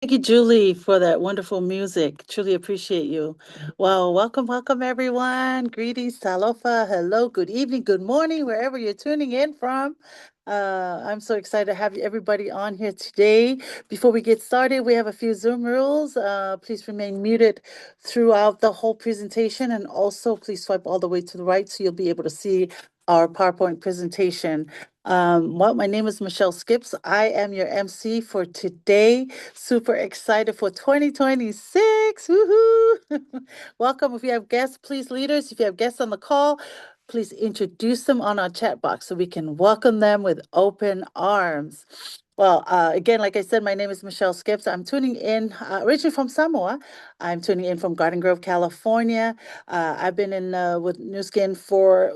Thank you, Julie, for that wonderful music. Truly appreciate you. Well, welcome, everyone. Greetings, talofa, hello, good evening, good morning, wherever you're tuning in from. I'm so excited to have everybody on here today. Before we get started, we have a few Zoom rules. Please remain muted throughout the whole presentation, and also please swipe all the way to the right so you'll be able to see our PowerPoint presentation. Well, my name is Michelle Skips. I am your MC for today. Super excited for 2026. Woohoo! Welcome. If you have guests, please, leaders, if you have guests on the call, please introduce them on our chat box so we can welcome them with open arms. Well, again, like I said, my name is Michelle Skips. I'm tuning in originally from Samoa. I'm tuning in from Garden Grove, California. I've been in with New Skin for,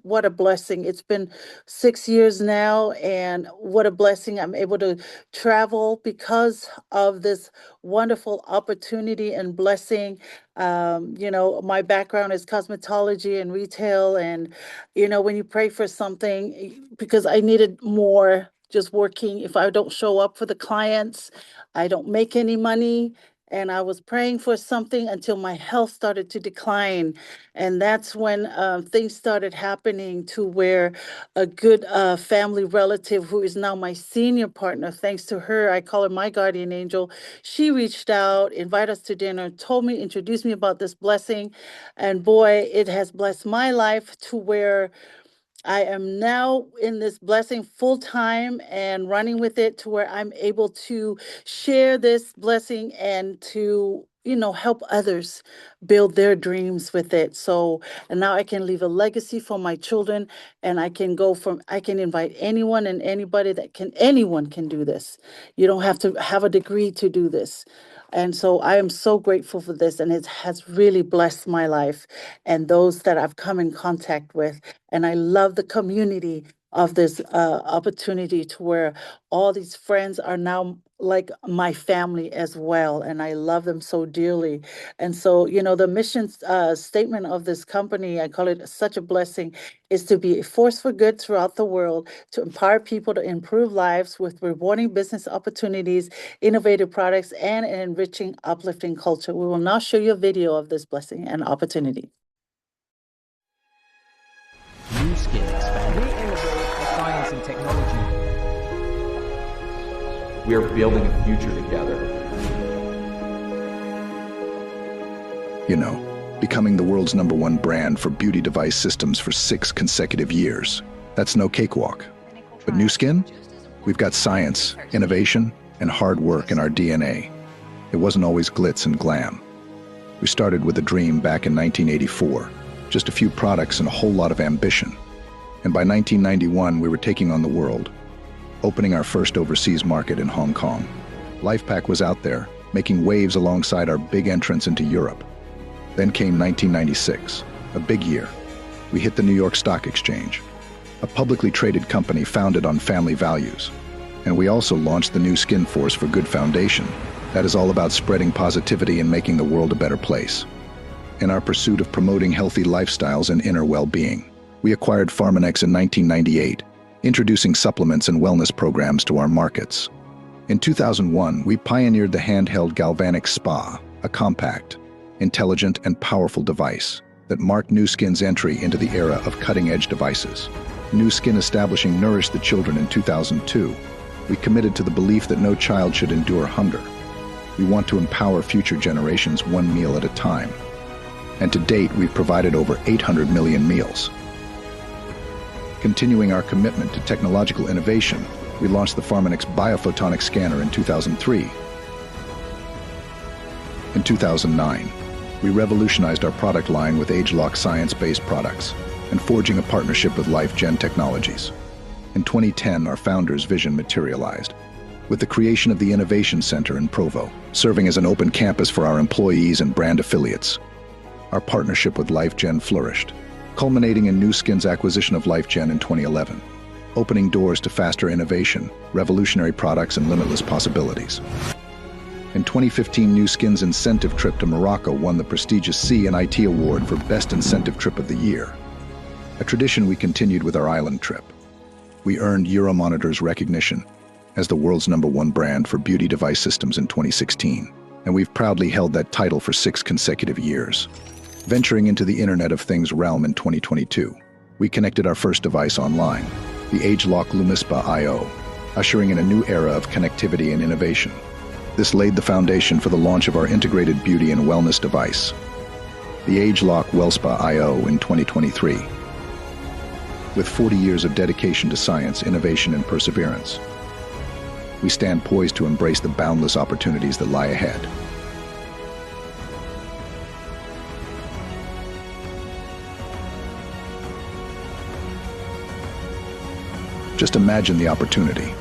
what a blessing. It's been 6 years now, and what a blessing. I'm able to travel because of this wonderful opportunity and blessing. My background is cosmetology and retail. And, when you pray for something, because I needed more just working, if I don't show up for the clients, I don't make any money. And I was praying for something until my health started to decline. And that's when things started happening to where a good family relative who is now my senior partner, thanks to her, I call her my guardian angel. She reached out, invited us to dinner, told me, introduced me about this blessing. And boy, it has blessed my life to where I am now in this blessing full time and running with it to where I'm able to share this blessing and to, help others build their dreams with it. So, and now I can leave a legacy for my children, and I can invite anyone and anybody anyone can do this. You don't have to have a degree to do this. And so I am so grateful for this, and it has really blessed my life and those that I've come in contact with. And I love the community of this opportunity to where all these friends are now like my family as well. And I love them so dearly. And so, the mission statement of this company, I call it such a blessing, is to be a force for good throughout the world, to empower people to improve lives with rewarding business opportunities, innovative products, and an enriching, uplifting culture. We will now show you a video of this blessing and opportunity. New Skin expanding. We innovate for science and technology. We are building a future together. Becoming the world's #1 brand for beauty device systems for 6 consecutive years. That's no cakewalk. But New Skin? We've got science, innovation, and hard work in our DNA. It wasn't always glitz and glam. We started with a dream back in 1984, just a few products and a whole lot of ambition. And by 1991, we were taking on the world, opening our first overseas market in Hong Kong. LifePak was out there, making waves alongside our big entrance into Europe. Then came 1996, a big year. We hit the New York Stock Exchange, a publicly traded company founded on family values. And we also launched the New Skin Force for Good Foundation. That is all about spreading positivity and making the world a better place. In our pursuit of promoting healthy lifestyles and inner well-being, we acquired Pharmanex in 1998, introducing supplements and wellness programs to our markets. In 2001, we pioneered the handheld galvanic spa, a compact, intelligent, and powerful device that marked New Skin's entry into the era of cutting-edge devices. New Skin establishing Nourish the Children in 2002, we committed to the belief that no child should endure hunger. We want to empower future generations one meal at a time. And to date, we've provided over 800 million meals. Continuing our commitment to technological innovation, we launched the Pharmanex Biophotonic Scanner in 2003. In 2009, we revolutionized our product line with age-lock science-based products and forging a partnership with LifeGen Technologies. In 2010, our founder's vision materialized, with the creation of the Innovation Center in Provo, serving as an open campus for our employees and brand affiliates. Our partnership with LifeGen flourished, culminating in New Skin's acquisition of LifeGen in 2011, opening doors to faster innovation, revolutionary products, and limitless possibilities. In 2015, New Skin's incentive trip to Morocco won the prestigious C&IT Award for Best Incentive Trip of the Year, a tradition we continued with our island trip. We earned Euromonitor's recognition, as the world's #1 brand for beauty device systems in 2016, and we've proudly held that title for 6 consecutive years. Venturing into the Internet of Things realm in 2022, we connected our first device online, the ageLOC Lumispa IO, ushering in a new era of connectivity and innovation. This laid the foundation for the launch of our integrated beauty and wellness device, the ageLOC WellSpa IO in 2023. With 40 years of dedication to science, innovation, and perseverance, we stand poised to embrace the boundless opportunities that lie ahead. Just imagine the opportunity.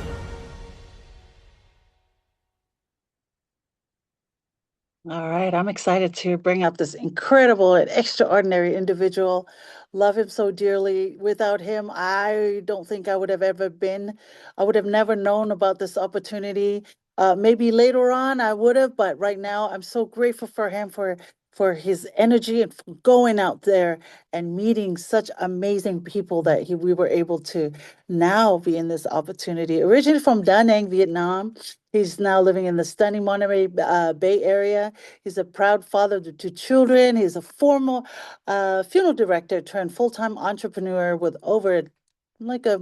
All right, I'm excited to bring up this incredible and extraordinary individual. Love him so dearly. Without him, I don't think I would have ever been. I would have never known about this opportunity. Maybe later on I would have, but right now I'm so grateful for him for his energy and for going out there and meeting such amazing people that we were able to now be in this opportunity. Originally from Da Nang, Vietnam, he's now living in the stunning Monterey Bay Area. He's a proud father to 2 children. He's a former funeral director turned full-time entrepreneur with over like a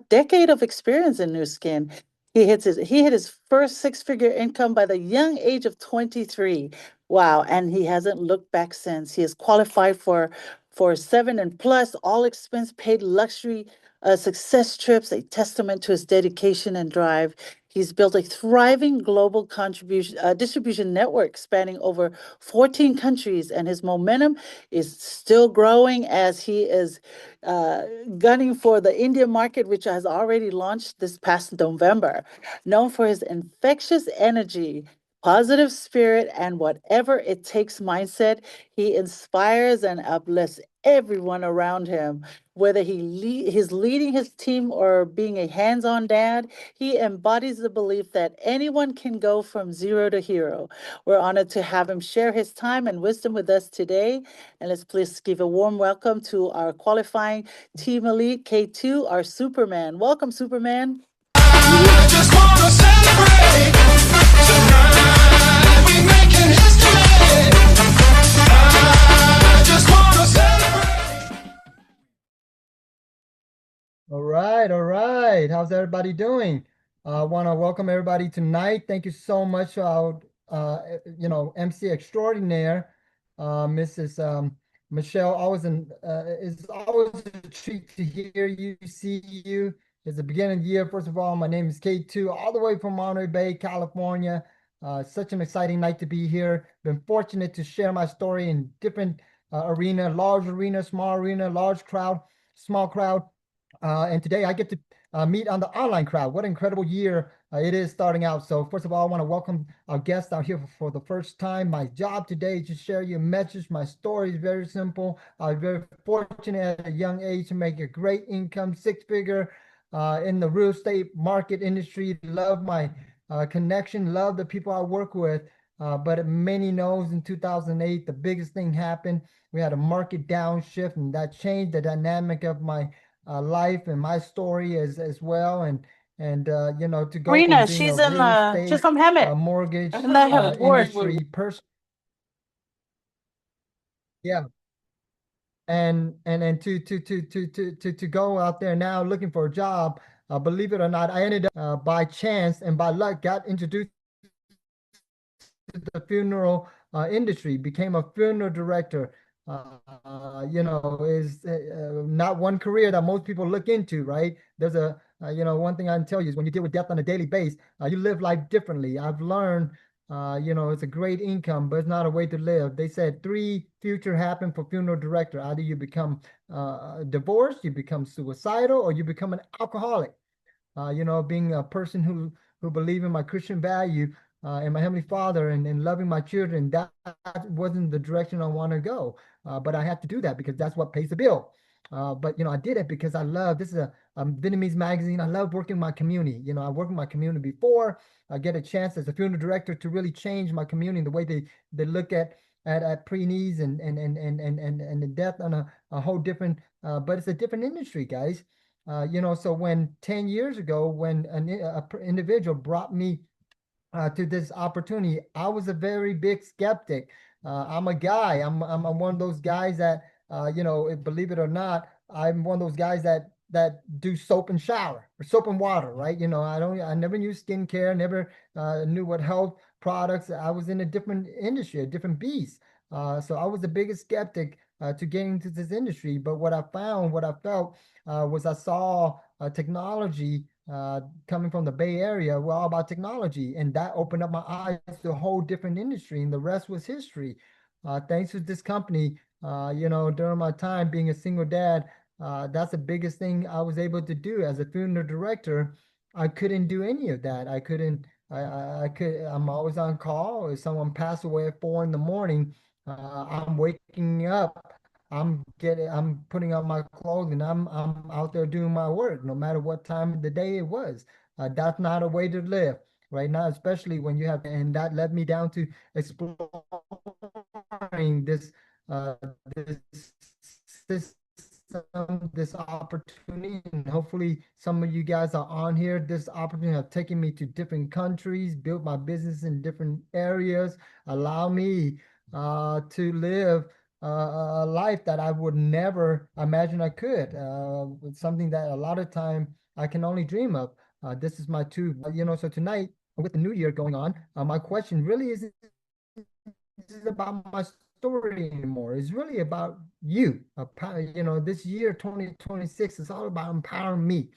decade of experience in new skin. He hit his first six-figure income by the young age of 23. Wow, and he hasn't looked back since. He is qualified for 7 and plus all expense paid luxury success trips, a testament to his dedication and drive. He's built a thriving global contribution distribution network spanning over 14 countries, and his momentum is still growing as he is uh, gunning for the Indian market, which has already launched this past November. Known for his infectious energy, positive spirit, and whatever it takes mindset, he inspires and uplifts everyone around him. Whether he's leading his team or being a hands-on dad, he embodies the belief that anyone can go from zero to hero. We're honored to have him share his time and wisdom with us today. And let's please give a warm welcome to our qualifying Team Elite K2, our Superman. Welcome, Superman. I just wanna celebrate tonight. We making history. I just wanna celebrate. All right, all right. How's everybody doing? I want to welcome everybody tonight. Thank you so much, MC extraordinaire, Mrs. Michelle. It's always a treat to hear you, see you. It's the beginning of the year. First of all, my name is K2, all the way from Monterey Bay, California. Such an exciting night to be here. Been fortunate to share my story in different large arena, small arena, large crowd, small crowd. And today I get to meet on the online crowd. What an incredible year it is starting out. So first of all, I want to welcome our guests out here for the first time. My job today is to share your message. My story is very simple. I was very fortunate at a young age to make a great income, six-figure in the real estate market industry. Love my connection, love the people I work with. But many knows in 2008, the biggest thing happened. We had a market downshift, and that changed the dynamic of my life and my story as well, and to go from Rena, being a she's in real she's estate from Hemet. mortgage And they have a board. industry person, yeah, and to go out there now looking for a job. Believe it or not, I ended up by chance and by luck got introduced to the funeral industry, became a funeral director. Is not one career that most people look into, right? There's one thing I can tell you is when you deal with death on a daily basis, you live life differently. I've learned, it's a great income, but it's not a way to live. They said 3 future happen for funeral director. Either you become divorced, you become suicidal, or you become an alcoholic. Being a person who believe in my Christian value and my Heavenly Father and loving my children, that wasn't the direction I want to go. But I had to do that because that's what pays the bill. But I did it because I love, this is a Vietnamese magazine. I love working in my community. I worked in my community before. I get a chance as a funeral director to really change my community, the way they look at pre-needs and the death on a whole different, but it's a different industry, guys. So when 10 years ago, when individual brought me to this opportunity, I was a very big skeptic. I'm a guy. I'm one of those guys that, believe it or not, I'm one of those guys that do soap and shower or soap and water, right? I never knew skincare, never knew what health products. I was in a different industry, a different beast. So I was the biggest skeptic to getting into this industry. But what I found, what I felt, was I saw technology coming from the Bay Area. We're all about technology, and that opened up my eyes to a whole different industry, and the rest was history. Thanks to this company, during my time being a single dad, that's the biggest thing I was able to do as a funeral director. I couldn't do any of that. I couldn't. I'm always on call. If someone passed away at 4 in the morning, I'm waking up. I'm putting on my clothes and I'm out there doing my work, no matter what time of the day it was. That's not a way to live right now, especially when you have, and that led me down to exploring uh, this system, this opportunity, and hopefully some of you guys are on here. This opportunity have taken me to different countries, built my business in different areas, allow me to live a life that I would never imagine I could. It's something that a lot of time I can only dream of. This is my two, so tonight with the new year going on, my question really isn't about my story anymore. It's really about you. This year 2026 is all about empowering me.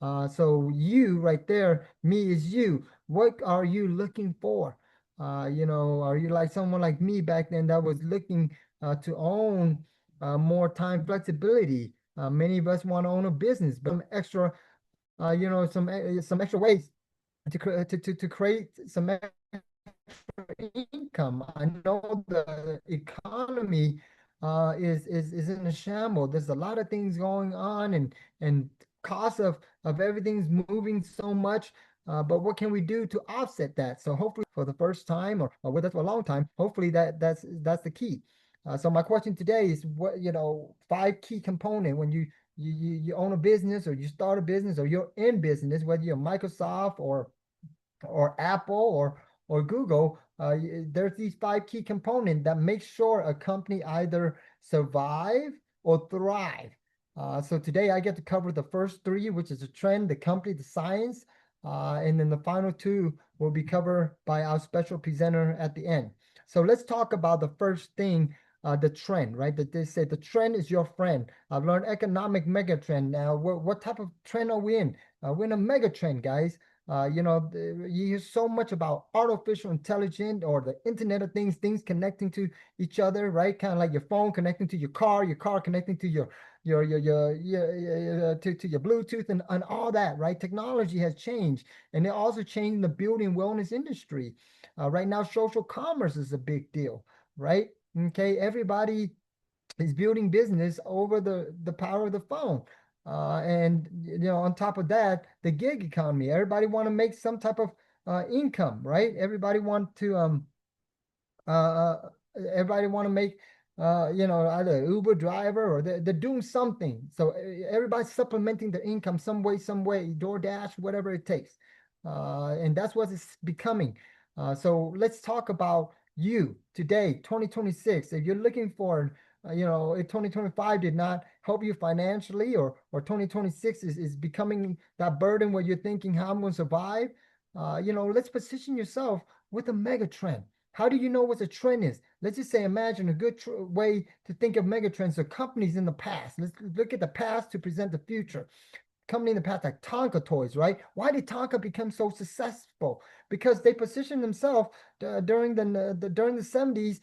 So you right there, me is you. What are you looking for? Are you like someone like me back then that was looking to own more time flexibility? Many of us want to own a business, but some extra ways to create some income. I know the economy is in a shamble. There's a lot of things going on, and cost of everything's moving so much. But what can we do to offset that? So hopefully for the first time or with us for a long time, hopefully that's the key. So my question today is what, five key component when you own a business or you start a business or you're in business, whether you're Microsoft or Apple or Google, there's these five key components that make sure a company either survive or thrive. So today I get to cover the first three, which is the trend, the company, the science, and then the final two will be covered by our special presenter at the end. So let's talk about the first thing, the trend, right? That they say the trend is your friend. I've learned economic mega trend. Now, what type of trend are we in? We're in a mega trend, guys. You hear so much about artificial intelligence or the Internet of Things, things connecting to each other, right? Kind of like your phone connecting to your car connecting to to your Bluetooth and all that, right? Technology has changed, and it also changed the beauty and wellness industry. Right now, social commerce is a big deal, right? Okay, everybody is building business over the power of the phone. And on top of that, the gig economy. Everybody want to make some type of income, right? Uh, uh, everybody want to make either Uber driver or they're doing something. So everybody's supplementing their income some way, DoorDash, whatever it takes. And that's what it's becoming. So let's talk about you today, 2026. If you're looking for, if 2025 did not help you financially, or 2026 is becoming that burden where you're thinking, how I'm going to survive, let's position yourself with a mega trend. How do you know what a trend is? Let's just say, imagine a good way to think of megatrends are companies in the past. Let's look at the past to present the future. Company in the past like Tonka toys, right? Why did Tonka become so successful? Because they positioned themselves during the 70s,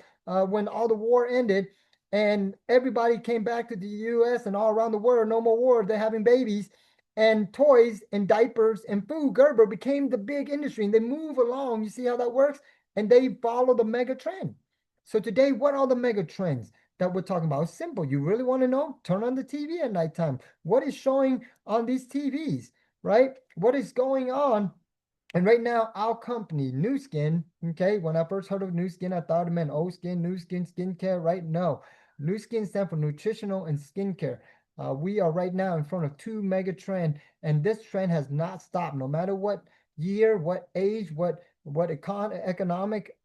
when all the war ended and everybody came back to the US and all around the world, no more war, they're having babies, and toys and diapers and food, Gerber became the big industry, and they move along. You see how that works? And they follow the mega trend. So today, what are the mega trends that we're talking about? It's simple. You really want to know? Turn on the TV at nighttime. What is showing on these TVs, right? What is going on? And right now, our company, New Skin, okay, when I first heard of New Skin, I thought it meant old skin, new skin, skincare, right? No. New Skin stands for nutritional and skincare. We are right now in front of two mega trend, and this trend has not stopped. No matter what year, what age, what economic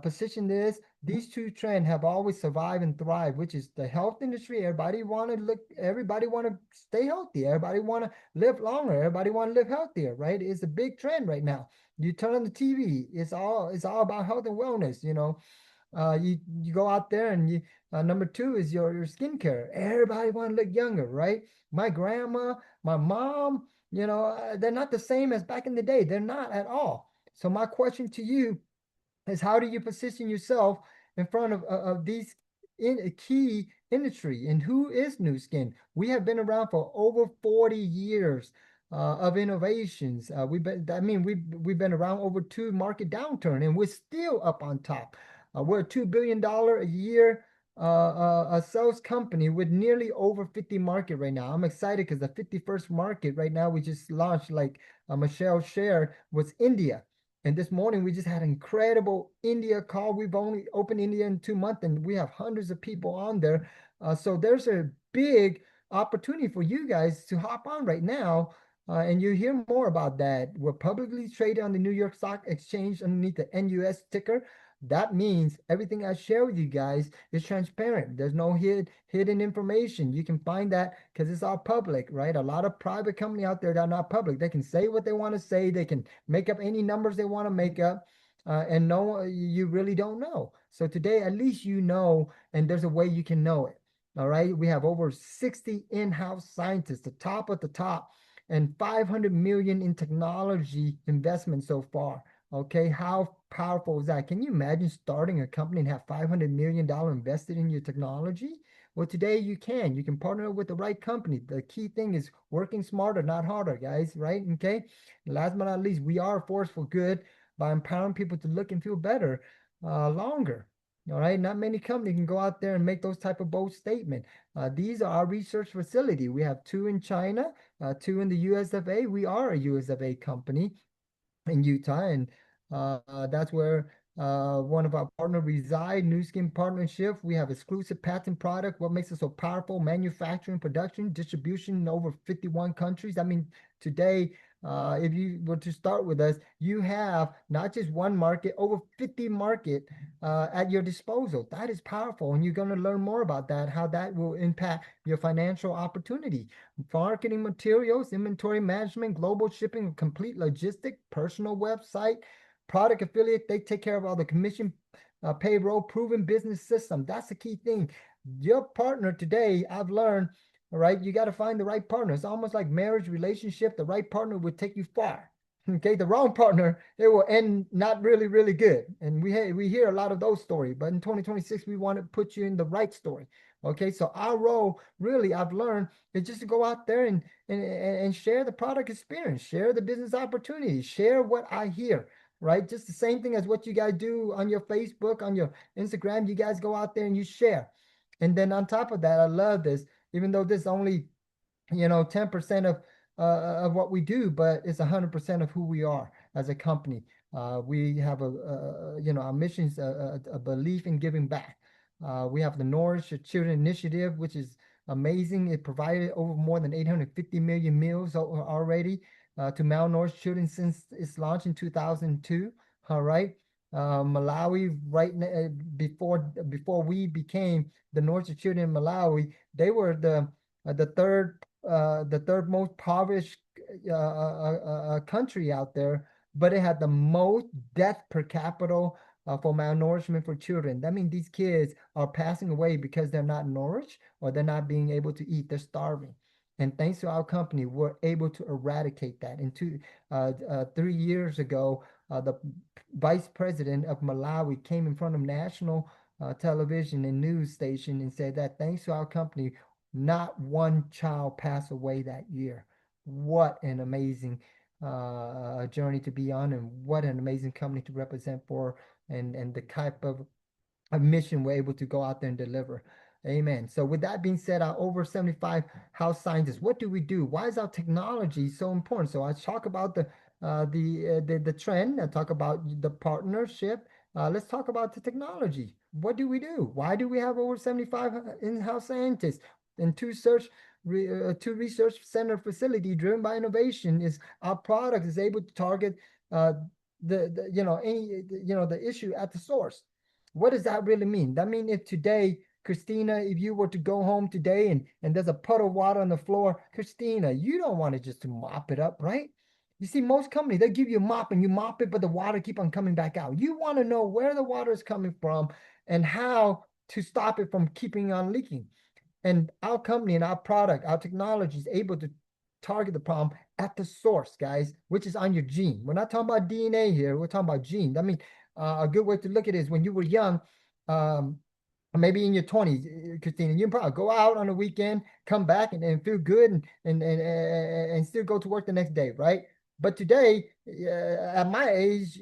position it is, these two trends have always survived and thrived, which is the health industry. Everybody want to stay healthy. Everybody want to live longer. Everybody want to live healthier, right? It's a big trend right now. You turn on the TV, it's all about health and wellness, you go out there and you number two is your skincare. Everybody want to look younger, right? My grandma, my mom, they're not the same as back in the day. They're not at all. So my question to you is, how do you position yourself in front of these in a key industry? And who is New Skin? We have been around for over 40 years of innovations. We've been around over two market downturn, and we're still up on top. We're a $2 billion a year a sales company with nearly over 50 market right now. I'm excited because the 51st market right now we just launched, like Michelle shared, was India. And this morning we just had an incredible India call. We've only opened India in 2 months, and we have hundreds of people on there. So there's a big opportunity for you guys to hop on right now. And you hear more about that. We're publicly traded on the New York Stock Exchange underneath the NUS ticker. That means everything I share with you guys is transparent. There's no hidden information. You can find that because it's all public, right? A lot of private company out there that are not public. They can say what they want to say. They can make up any numbers they want to make up. And no, you really don't know. So today, at least you know, and there's a way you can know it. All right. We have over 60 in-house scientists, the top of the top, and 500 million in technology investment so far. Okay, how powerful is that? Can you imagine starting a company and have $500 million invested in your technology? Well, today you can. You can partner with the right company. The key thing is working smarter, not harder, guys, right? Okay. Last but not least, we are a force for good by empowering people to look and feel better longer. All right. Not many companies can go out there and make those type of bold statement. These are our research facility. We have two in China, two in the US of A. We are a US of A company in Utah, and that's where one of our partner reside. New Skin Partnership. We have exclusive patent product. What makes us so powerful? Manufacturing, production, distribution in over 51 countries. I mean, today, if you were to start with us, you have not just one market, over 50 market at your disposal. That is powerful, and you're going to learn more about that, how that will impact your financial opportunity. Marketing materials, inventory management, global shipping, complete logistic, personal website, product affiliate. They take care of all the commission, payroll, proven business system. That's the key thing. Your partner today, I've learned, all right, you got to find the right partner. It's almost like marriage relationship. The right partner would take you far. Okay, the wrong partner, it will end not really, really good. And we hear a lot of those stories. But in 2026, we want to put you in the right story. Okay, so our role, really, I've learned, is just to go out there and share the product experience, share the business opportunity, share what I hear, right? Just the same thing as what you guys do on your Facebook, on your Instagram. You guys go out there and you share. And then on top of that, I love this, even though this only 10% of what we do, but it's 100% of who we are as a company. We have our mission is a belief in giving back. We have the Nourish Children Initiative, which is amazing. It provided over more than 850 million meals already to malnourished children since its launch in 2002. All right. Malawi, right before we became the Nourish Children in Malawi, they were the third most impoverished country out there, but it had the most death per capita for malnourishment for children. That means these kids are passing away because they're not nourished or they're not being able to eat. They're starving. And thanks to our company, we're able to eradicate that. 3 years ago, the vice president of Malawi came in front of national television and news station and said that thanks to our company, not one child passed away that year. What an amazing journey to be on, and what an amazing company to represent for, and the type of a mission we're able to go out there and deliver. Amen. So with that being said, our over 75 house scientists, what do we do? Why is our technology so important? So I talk about the trend. I talk about the partnership. Let's talk about the technology. What do we do? Why do we have over 75 in-house scientists? and two research center facility driven by innovation is our product is able to target uh, the issue at the source. What does that really mean? That means if today, Christina, if you were to go home today and there's a puddle of water on the floor, Christina, you don't want to just to mop it up, right? You see, most companies, they give you a mop and you mop it, but the water keep on coming back out. You want to know where the water is coming from and how to stop it from keeping on leaking. And our company and our product, our technology is able to target the problem at the source, guys, which is on your gene. We're not talking about DNA here. We're talking about gene. I mean, a good way to look at it is when you were young, um, maybe in your 20s, Christina, you can probably go out on a weekend, come back and feel good and still go to work the next day, right? But today, at my age,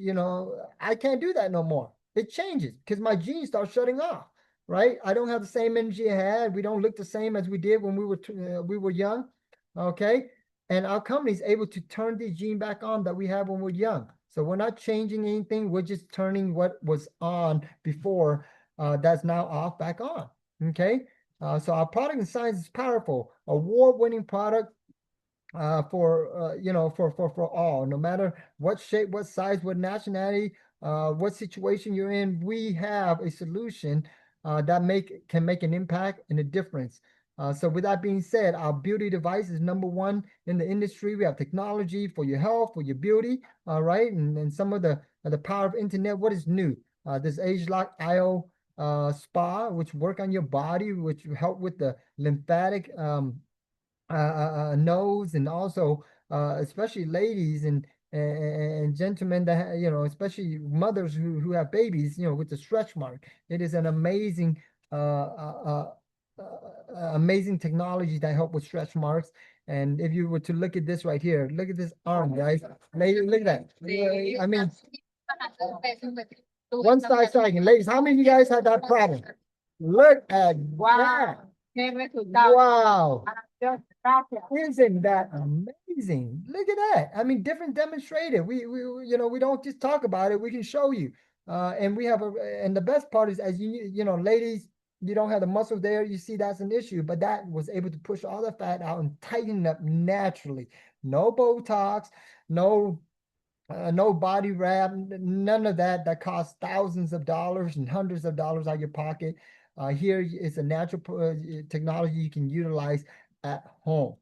I can't do that no more. It changes because my genes start shutting off, right? I don't have the same energy I had. We don't look the same as we did when we were young, okay? And our company is able to turn the gene back on that we had when we were young. So we're not changing anything. We're just turning what was on before that's now off back on. Okay. So our product and science is powerful, award-winning product for all, no matter what shape, what size, what nationality, what situation you're in. We have a solution that can make an impact and a difference. So with that being said, our beauty device is number one in the industry. We have technology for your health, for your beauty, all right, and some of the power of internet. What is new? This Age Lock IO spa, which work on your body, which help with the lymphatic nose, and also especially ladies and gentlemen that especially mothers who have babies, with the stretch mark. It is an amazing amazing technology that help with stretch marks. And if you were to look at this right here, look at this arm, guys. Look at that. I mean, one side sagging. Ladies, how many of you guys had that problem? Look at that. Wow. Isn't that amazing? Look at that. I mean, different demonstrated. We don't just talk about it. We can show you. And we have and the best part is, as ladies, you don't have the muscle there. You see, that's an issue, but that was able to push all the fat out and tighten up naturally. No Botox, no body wrap, none of that. That costs thousands of dollars and hundreds of dollars out of your pocket. Here is a natural technology you can utilize at home.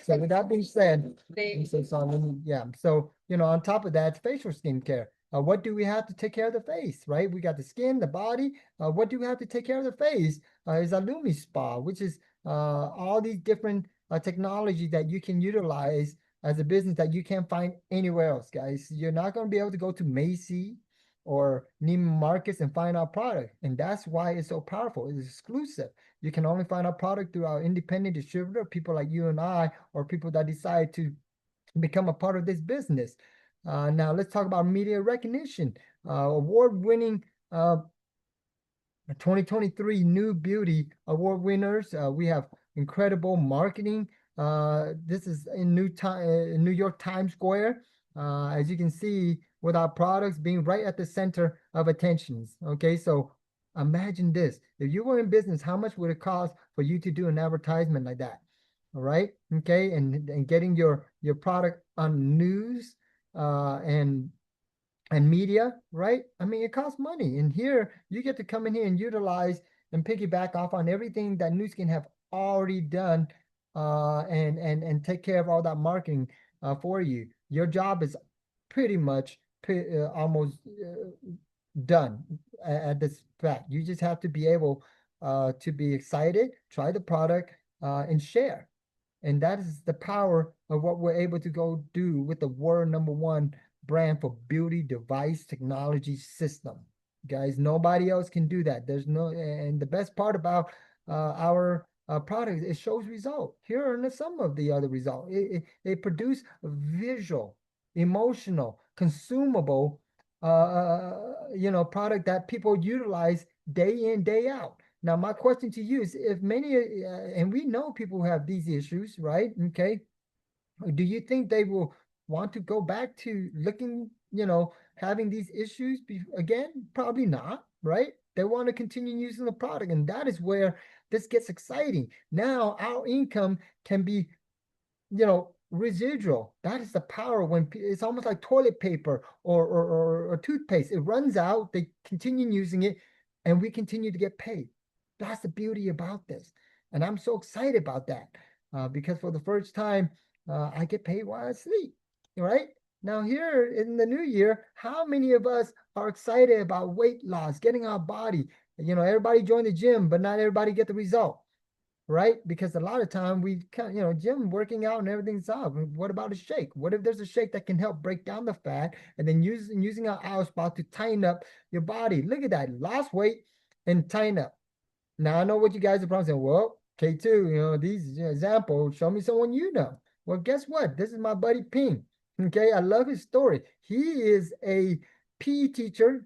So with that being said, yeah. So on top of that, facial skincare. What do we have to take care of the face, right? We got the skin, the body. What do we have to take care of the face? Is Lumi Spa, which is all these different technology that you can utilize as a business that you can't find anywhere else, guys. You're not going to be able to go to Macy or Neiman Marcus and find our product. And that's why it's so powerful. It's exclusive. You can only find our product through our independent distributor, people like you and I, or people that decide to become a part of this business. Now let's talk about media recognition. Award-winning 2023 New Beauty Award winners. We have incredible marketing. This is in New York Times Square. As you can see, with our products being right at the center of attentions. Okay, so imagine this. If you were in business, how much would it cost for you to do an advertisement like that? All right, okay, and getting your product on news and media, right? I mean, it costs money. And here you get to come in here and utilize and piggyback off on everything that Nu Skin have already done and take care of all that marketing for you. Your job is pretty much almost done at this fact. You just have to be able to be excited, try the product, and share. And that is the power of what we're able to go do with the world number one brand for beauty device technology system. Guys, nobody else can do that. There's no, and the best part about our product, it shows result. Here are some of the other results. It produce visual, emotional, consumable, product that people utilize day in, day out. Now, my question to you is, if many, and we know people who have these issues, right? Okay. Do you think they will want to go back to looking, having these issues again? Probably not, right? They want to continue using the product, and that is where this gets exciting. Now our income can be, residual. That is the power when it's almost like toilet paper or toothpaste. It runs out, they continue using it, and we continue to get paid. That's the beauty about this. And I'm so excited about that because for the first time, I get paid while I sleep, right? Now, here in the new year, how many of us are excited about weight loss, getting our body? Everybody join the gym, but not everybody get the result, right? Because a lot of time we kind gym working out and everything's up. What about a shake? What if there's a shake that can help break down the fat and then using our hour spot to tighten up your body? Look at that, lost weight and tighten up. Now I know what you guys are probably saying. Well, K2, these examples, show me someone you know. Well, guess what? This is my buddy Ping. Okay, I love his story. He is a PE teacher,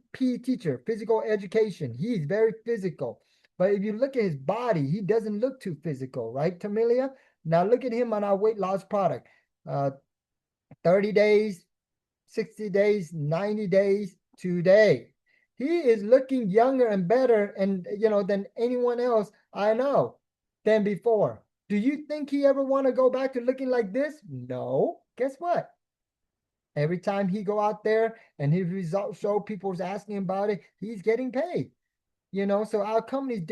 physical education. He's very physical. But if you look at his body, he doesn't look too physical, right, Tamilia? Now look at him on our weight loss product. Uh, 30 days, 60 days, 90 days, today. He is looking younger and better and than anyone else I know than before. Do you think he ever want to go back to looking like this? No. Guess what? Every time he go out there and his results show, people's asking about it, he's getting paid. So our company's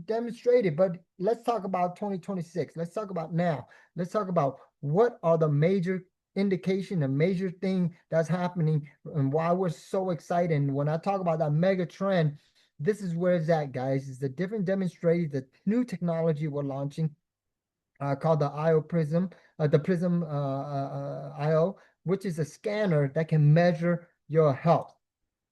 demonstrated, but let's talk about 2026. Let's talk about now. Let's talk about what are the major indication, the major thing that's happening and why we're so excited. And when I talk about that mega trend, this is where it's at, guys. It's the different demonstrated, the new technology we're launching called the IO Prism, the Prism IO, which is a scanner that can measure your health.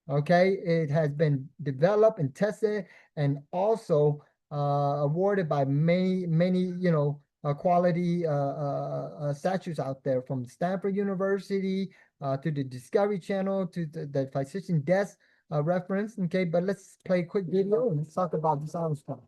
Okay, it has been developed and tested and also awarded by many quality statues out there, from Stanford University to the Discovery Channel to the Physician Desk reference. Okay, but let's play a quick video and let's talk about this Armstrong.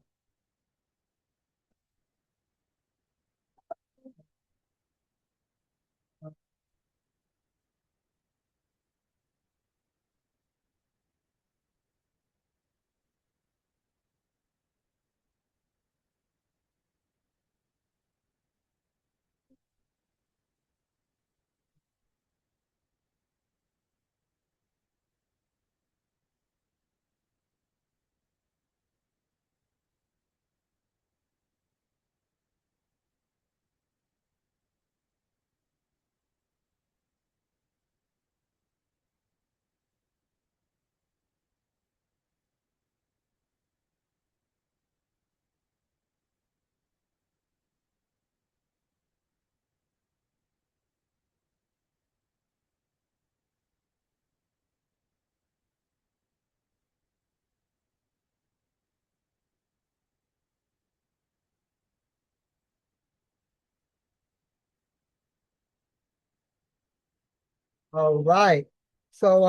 All right. So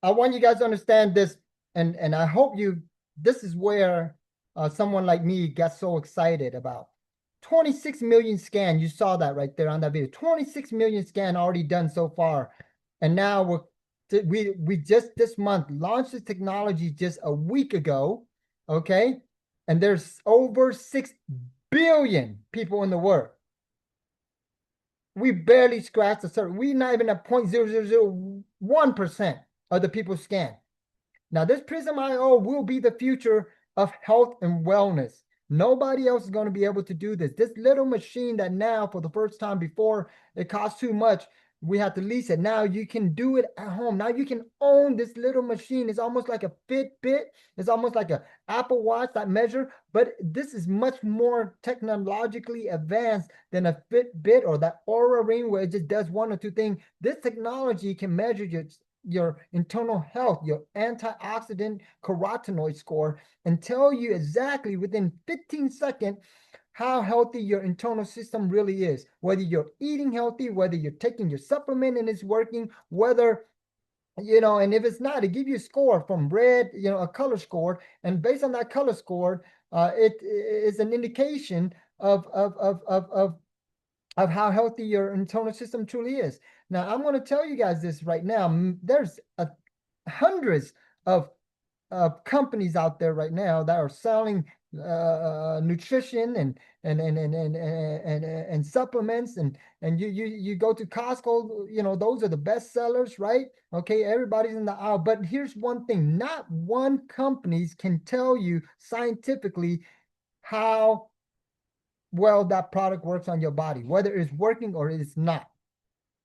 I want you guys to understand this, and I hope this is where someone like me gets so excited about. 26 million scan, you saw that right there on that video. 26 million scan already done so far. And now we just this month launched this technology just a week ago, okay? And there's over 6 billion people in the world. We barely scratched the surface. We're not even at 0.0001% of the people scanned. Now, this Prism IO will be the future of health and wellness. Nobody else is going to be able to do this. This little machine that now, for the first time before, it costs too much, we have to lease it. Now you can do it at home. Now you can own this little machine. It's almost like a Fitbit. It's almost like a Apple Watch that measure, but this is much more technologically advanced than a Fitbit or that Aura Ring where it just does one or two things. This technology can measure your internal health, your antioxidant carotenoid score, and tell you exactly within 15 seconds how healthy your internal system really is, whether you're eating healthy, whether you're taking your supplement and it's working, whether and if it's not, it gives you a score from red, a color score, and based on that color score, it is an indication of how healthy your internal system truly is. Now, I'm going to tell you guys this right now. There's hundreds of companies out there right now that are selling nutrition and supplements and you go to Costco, those are the best sellers, right? Okay, everybody's in the aisle. But here's one thing: not one companies can tell you scientifically how well that product works on your body, whether it's working or it's not.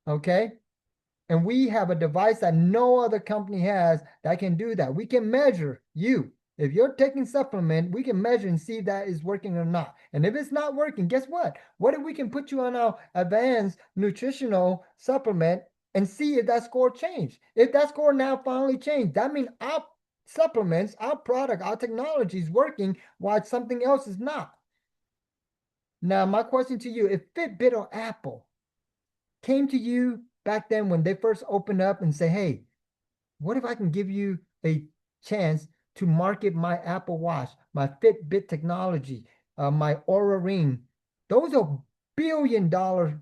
Okay. And we have a device that no other company has that can do that. We can measure you. If you're taking supplement, we can measure and see if that is working or not. And if it's not working, guess what? What if we can put you on our advanced nutritional supplement and see if that score changed? If that score now finally changed, that means our supplements, our product, our technology is working while something else is not. Now, my question to you, if Fitbit or Apple came to you back then when they first opened up and say, hey, what if I can give you a chance to market my Apple Watch, my Fitbit technology, my Aura Ring? Those are billion-dollar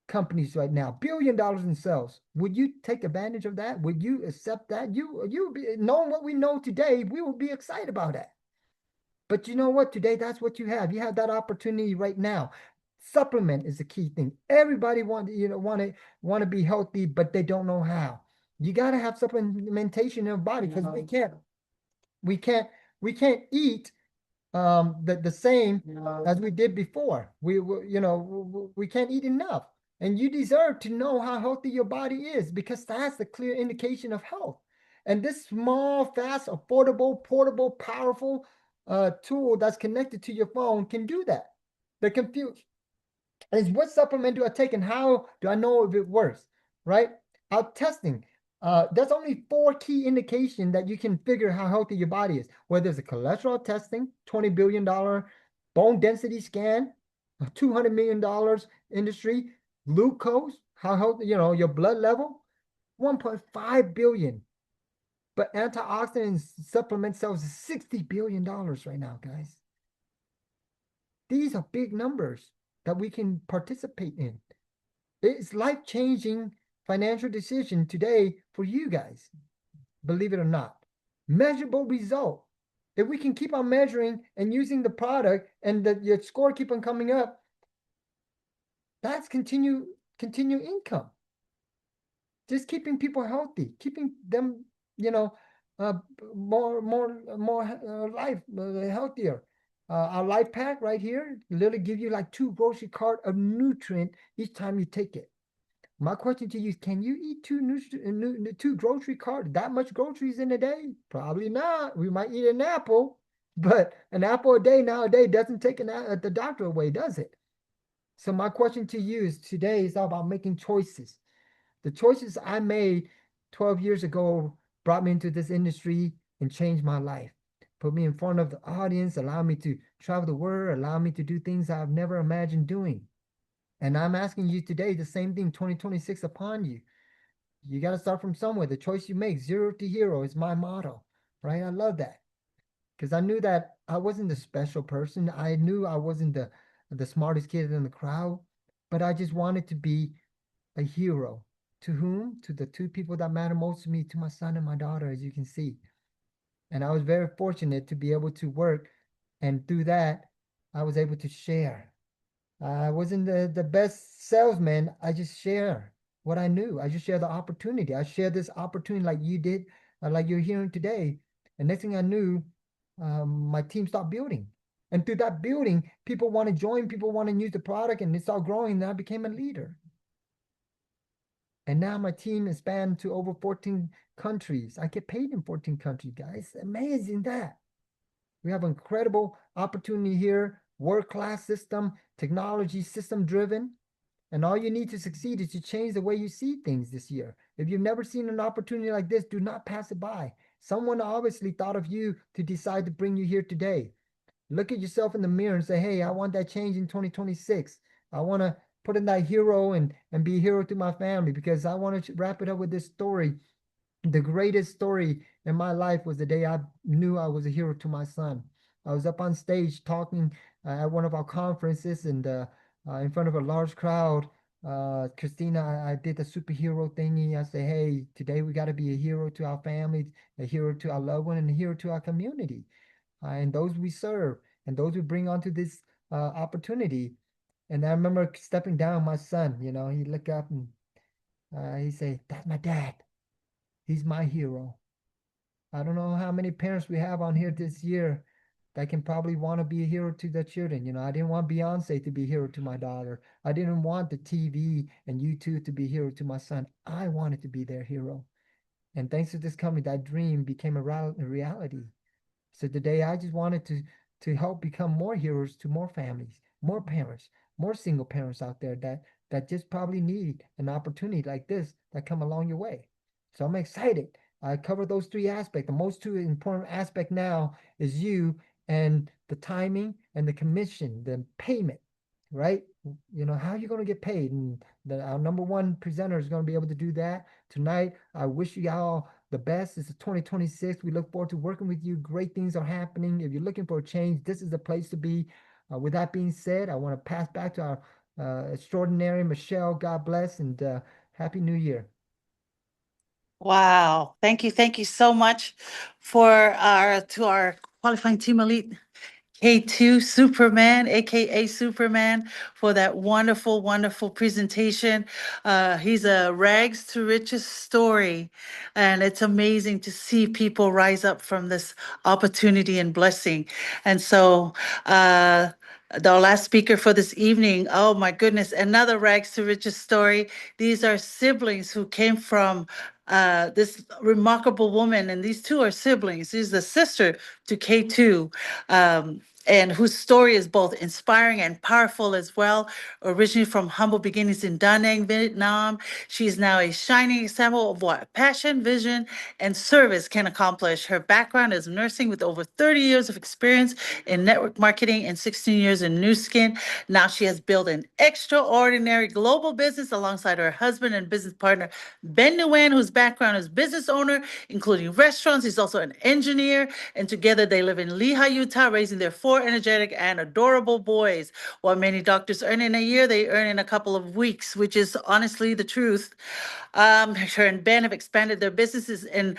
companies right now, $1 billion in sales. Would you take advantage of that? Would you accept that? You be, knowing what we know today, we will be excited about that. But you know what? Today, that's what you have. You have that opportunity right now. Supplement is the key thing. Everybody want to be healthy, but they don't know how. You got to have supplementation in your body because we can't we can't eat the same as we did before. We can't eat enough. And you deserve to know how healthy your body is because that's the clear indication of health. And this small, fast, affordable, portable, powerful tool that's connected to your phone can do that. The confused is what supplement do I take and how do I know if it works, right? Out testing. There's only 4 key indications that you can figure how healthy your body is. Whether it's a cholesterol testing, $20 billion, bone density scan, $200 million industry, glucose, how healthy, your blood level, 1.5 billion. But antioxidant supplement sells $60 billion right now, guys. These are big numbers that we can participate in. It's life-changing financial decision today for you guys, believe it or not. Measurable result. If we can keep on measuring and using the product and that your score keep on coming up, that's continue income. Just keeping people healthy, keeping them, more life healthier. Our life pack right here literally give you like 2 grocery cart of nutrient each time you take it. My question to you is, can you eat 2 grocery cart, that much groceries in a day? Probably not. We might eat an apple, but an apple a day nowadays doesn't take the doctor away, does it? So my question to you is today is all about making choices. The choices I made 12 years ago brought me into this industry and changed my life. Put me in front of the audience, allowed me to travel the world, allowed me to do things I've never imagined doing. And I'm asking you today the same thing, 2026 upon you. You got to start from somewhere. The choice you make, 0 to hero, is my motto, right? I love that because I knew that I wasn't the special person. I knew I wasn't the smartest kid in the crowd, but I just wanted to be a hero. To whom? To the 2 people that matter most to me, to my son and my daughter, as you can see. And I was very fortunate to be able to work, and through that, I was able to share. I wasn't the best salesman. I just share what I knew. I just share the opportunity. I share this opportunity like you did, like you're hearing today. And next thing I knew, my team started building. And through that building, people want to join, people want to use the product, and it started growing. And I became a leader. And now my team is spanned to over 14 countries. I get paid in 14 countries, guys. Amazing that. We have incredible opportunity here, world-class system, technology system driven. And all you need to succeed is to change the way you see things this year. If you've never seen an opportunity like this, do not pass it by. Someone obviously thought of you to decide to bring you here today. Look at yourself in the mirror and say, hey, I want that change in 2026. I want to put in that hero and be a hero to my family because I want to wrap it up with this story. The greatest story in my life was the day I knew I was a hero to my son. I was up on stage talking at one of our conferences and in front of a large crowd Christina, I did the superhero thingy. I say, hey, today we got to be a hero to our family, a hero to our loved one, and a hero to our community, and those we serve, and those we bring onto this opportunity. And I remember stepping down my son, he look up and he say, "That's my dad. He's my hero." I don't know how many parents we have on here this year that can probably want to be a hero to their children. I didn't want Beyonce to be a hero to my daughter. I didn't want the TV and YouTube to be a hero to my son. I wanted to be their hero. And thanks to this company, that dream became a reality. So today I just wanted to help become more heroes to more families, more parents, more single parents out there that just probably need an opportunity like this that come along your way. So I'm excited. I cover those three aspects. The most two important aspect now is you and the timing and the commission, the payment, right? How are you going to get paid? And our number one presenter is going to be able to do that tonight. I wish you all the best. It's 2026. We look forward to working with you. Great things are happening. If you're looking for a change, this is the place to be. With that being said, I want to pass back to our extraordinary Michelle. God bless and Happy New Year. Wow. Thank you so much for our qualifying team elite K2 Superman, aka Superman, for that wonderful, wonderful presentation. He's a rags to riches story, and it's amazing to see people rise up from this opportunity and blessing. And so, the last speaker for this evening, oh my goodness, another rags to riches story. These are siblings who came from this remarkable woman, and these two are siblings. She's the sister to K2. And whose story is both inspiring and powerful as well. Originally from humble beginnings in Da Nang, Vietnam, she is now a shining example of what passion, vision, and service can accomplish. Her background is nursing with over 30 years of experience in network marketing and 16 years in New Skin. Now she has built an extraordinary global business alongside her husband and business partner, Ben Nguyen, whose background is business owner, including restaurants. He's also an engineer, and together they live in Lehi, Utah, raising their four energetic and adorable boys. While many doctors earn in a year, they earn in a couple of weeks, which is honestly the truth. Her and Ben have expanded their businesses in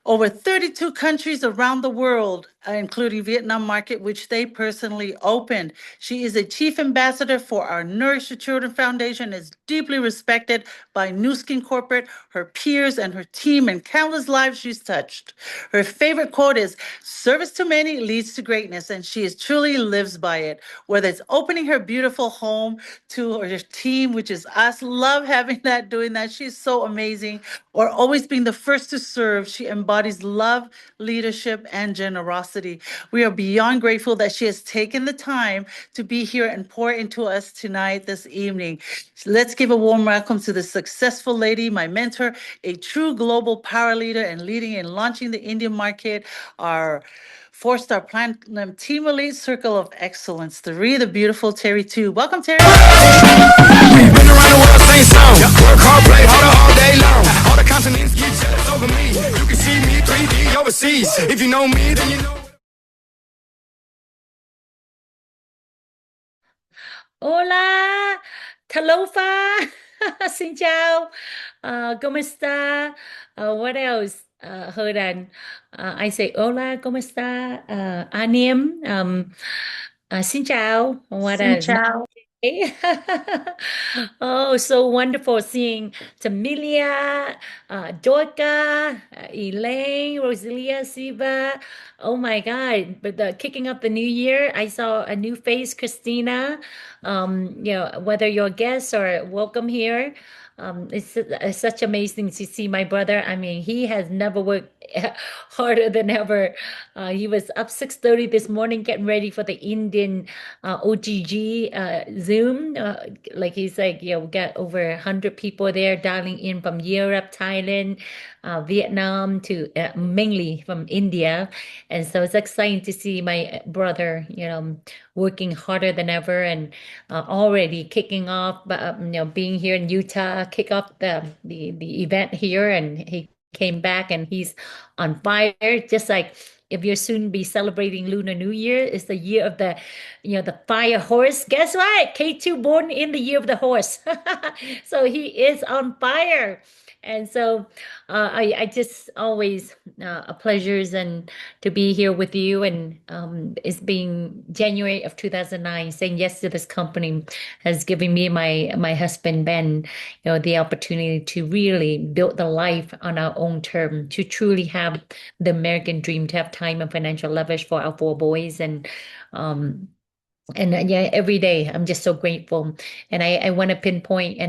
over 32 countries around the world, including Vietnam market, which they personally opened. She is a chief ambassador for our Nourish Your Children Foundation, is deeply respected by New Skin Corporate, her peers, and her team, and countless lives she's touched. Her favorite quote is, "Service to many leads to greatness," and she is truly lives by it. Whether it's opening her beautiful home to her team, which is us, love having that, doing that. She's so amazing. Or always being the first to serve, she embodies love, leadership, and generosity. We are beyond grateful that she has taken the time to be here and pour into us tonight, this evening. Let's give a warm welcome to the successful lady, my mentor, a true global power leader and leading and launching the Indian market, our four-star platinum team elite circle of excellence, the beautiful Terry too. Welcome, Terry. Been around the world, same song. Work hard, play harder all day long. All the continents get jealous over me. You can see me 3D overseas. If you know me, then you know. Hola, Talofa. Xin chào. ¿Cómo está? What else? Hold on. I say hola, ¿cómo está? Anh em. Xin chào. What Xin else? chào. Oh, so wonderful seeing Tamilia, Dorca, Elaine, Rosalia, Siva. Oh my God. But kicking up the new year, I saw a new face, Christina. Whether you're guests or welcome here, it's such amazing to see my brother. I mean, he has never worked harder than ever. He was up 6:30 this morning getting ready for the Indian OGG Zoom. Like he's like, we got over 100 people there dialing in from Europe, Thailand, Vietnam to mainly from India. And so it's exciting to see my brother, working harder than ever and already kicking off, being here in Utah, kick off the event here, and he came back and he's on fire, just like if you're soon be celebrating Lunar New Year, it's the year of the, the fire horse. Guess what? K2 born in the year of the horse. So he is on fire. And so I just always a pleasures and to be here with you. And it's been January of 2009. Saying yes to this company has given me my husband Ben, the opportunity to really build the life on our own term, to truly have the American dream, to have time and financial leverage for our four boys. Um, and yeah, every day I'm just so grateful. And I want to pinpoint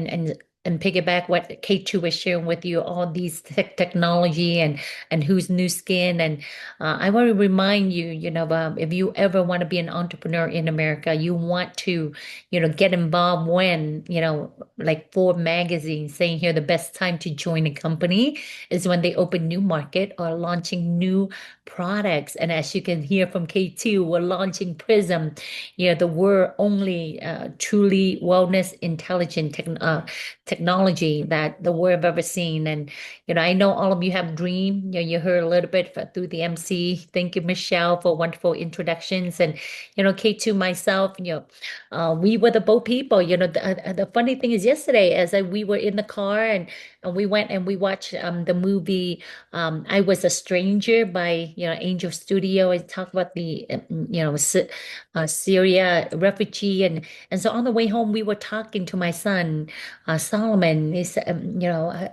and piggyback what K2 was sharing with you, all these technology and who's new skin. And I want to remind you, if you ever want to be an entrepreneur in America, you want to, get involved when, like Forbes magazine saying here, the best time to join a company is when they open new market or launching new products. And as you can hear from K2, we're launching Prism, the world only truly wellness intelligent technology that the world have ever seen. And I know all of you have dream. You heard a little bit through the MC. Thank you, Michelle, for wonderful introductions. And K2 myself, we were the boat people. The funny thing is, yesterday as we were in the car and we went and we watched the movie I Was a Stranger by Angel Studio. I talked about the Syria refugee, and so on the way home we were talking to my son Solomon. He said,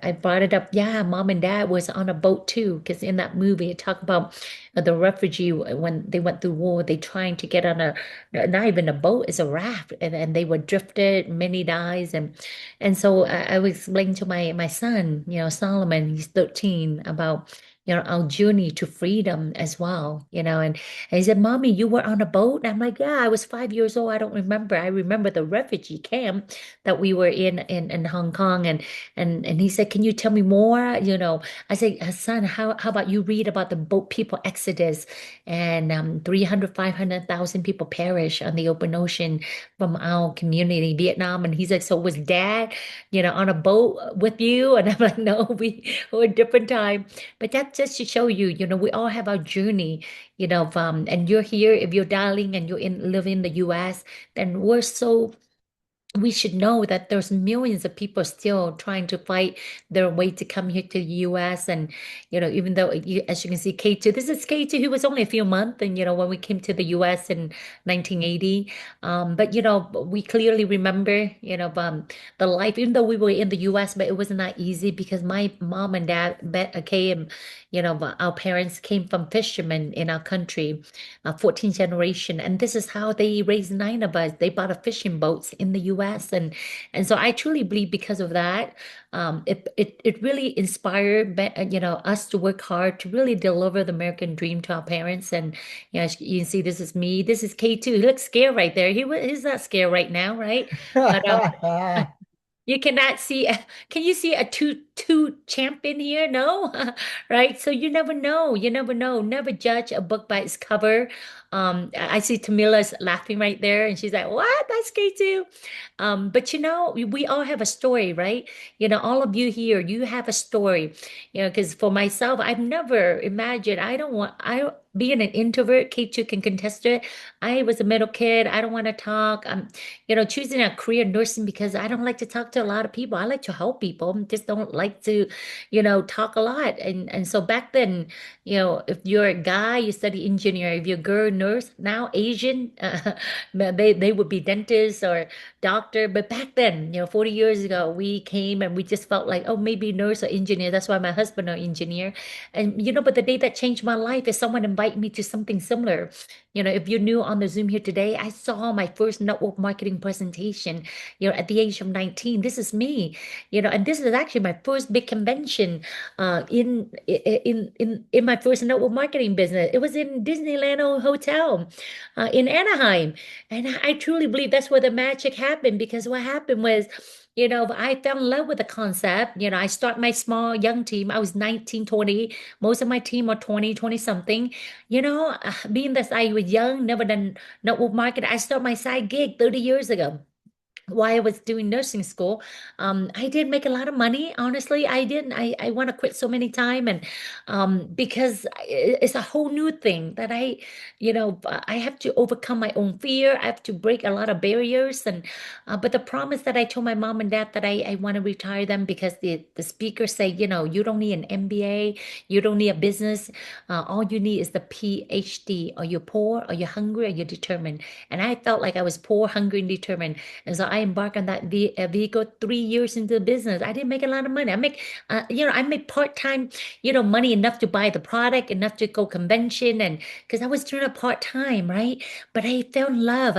I brought it up. Yeah, mom and dad was on a boat too, because in that movie it talked about the refugee when they went through war. They trying to get on a not even a boat, it's a raft, and they were drifted. Many dies, and so I was explaining to my son, Solomon, he's 13, about our journey to freedom as well, and he said, Mommy, you were on a boat? And I'm like, yeah, I was 5 years old. I don't remember. I remember the refugee camp that we were in Hong Kong. And he said, can you tell me more? I said, son, how about you read about the boat people exodus, and 300, 500,000 people perish on the open ocean from our community, Vietnam. And he's like, so was dad, on a boat with you? And I'm like, no, we were a different time. But that's just to show you, we all have our journey, and you're here, if you're dialing and live in the US, then we should know that there's millions of people still trying to fight their way to come here to the US. And, even though, as you can see, K2, this is K2 who was only a few months. And, when we came to the US in 1980, but, we clearly remember, the life, even though we were in the US, but it wasn't that easy because my mom and dad came, our parents came from fishermen in our country, 14th generation. And this is how they raised nine of us. They bought a fishing boats in the US. And so I truly believe because of that, it really inspired, us to work hard to really deliver the American dream to our parents. And, as you can see, this is me. This is K2. He looks scared right there. He's not scared right now, right? But you cannot see, can you see a two champion here? No, right? So you never know. You never know. Never judge a book by its cover. I see Tamila's laughing right there, and she's like, "What? That's gay too." But we all have a story, right? All of you here, you have a story. Because for myself, I've never imagined. Being an introvert, K2 can contest it. I was a middle kid. I don't want to talk. Choosing a career in nursing because I don't like to talk to a lot of people. I like to help people, just don't like to, talk a lot. And so back then, if you're a guy, you study engineer. If you're a girl, nurse. Now Asian, they would be dentist or doctor. But back then, 40 years ago, we came and we just felt like, oh, maybe nurse or engineer. That's why my husband are engineer. And but the day that changed my life is someone invite me to something similar. If you're new on the Zoom here today, I saw my first network marketing presentation, at the age of 19. This is me, and this is actually my first big convention in my first network marketing business. It was in Disneyland Hotel in Anaheim. And I truly believe that's where the magic happened, because what happened was, I fell in love with the concept. I start my small young team. I was 19, 20. Most of my team are 20, 20 something. Being that I was young, never done network marketing, I started my side gig 30 years ago. while I was doing nursing school, I did make a lot of money. Honestly, I didn't. I want to quit so many time, and because it's a whole new thing that I have to overcome my own fear. I have to break a lot of barriers, and but the promise that I told my mom and dad that I want to retire them because the speakers say, you don't need an MBA, you don't need a business. All you need is the PhD. Are you poor? Are you hungry? Are you determined? And I felt like I was poor, hungry, and determined. And so I embarked on that vehicle 3 years into the business. I didn't make a lot of money. I make part-time, money enough to buy the product, enough to go convention, and because I was doing it part-time, right? But I fell in love.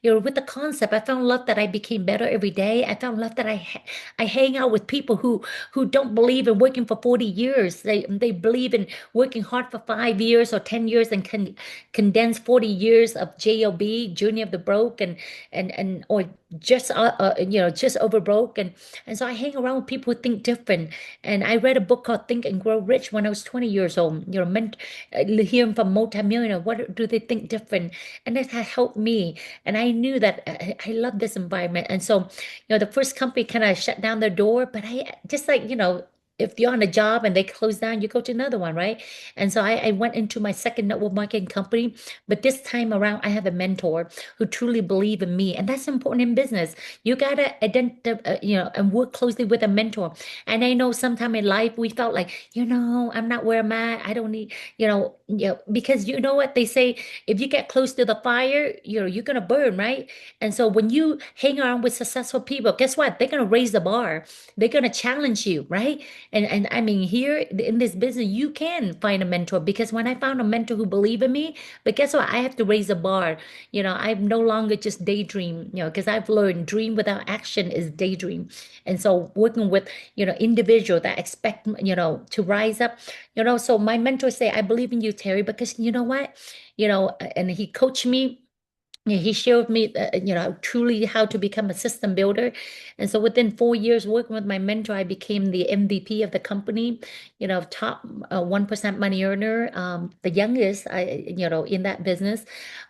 With the concept, I fell in love that I became better every day. I fell in love that I hang out with people who don't believe in working for 40 years. They believe in working hard for 5 years or 10 years and can condense 40 years of job, journey of the broke, and or just over broke, and so I hang around with people who think different. And I read a book called Think and Grow Rich when I was 20 years old. Hearing from multimillionaire, what do they think different, and that had helped me. And I knew that I love this environment, and so the first company kind of shut down their door, but I just like if you're on a job and they close down, you go to another one, right? And so I went into my second network marketing company, but this time around, I have a mentor who truly believe in me, and that's important in business. You gotta identify, and work closely with a mentor. And I know sometime in life we felt like, I'm not where I'm at. I don't need, because you know what they say, if you get close to the fire, you're gonna burn, right? And so when you hang around with successful people, guess what? They're gonna raise the bar. They're gonna challenge you, right? And I mean, here in this business, you can find a mentor because when I found a mentor who believed in me, but guess what? I have to raise the bar. I'm no longer just daydream, because I've learned dream without action is daydream. And so working with, individual that expect, to rise up, so my mentor say, I believe in you, Terry, because you know what? And he coached me. Yeah, he showed me, truly how to become a system builder. And so within 4 years working with my mentor, I became the MVP of the company, top 1% money earner, the youngest, in that business.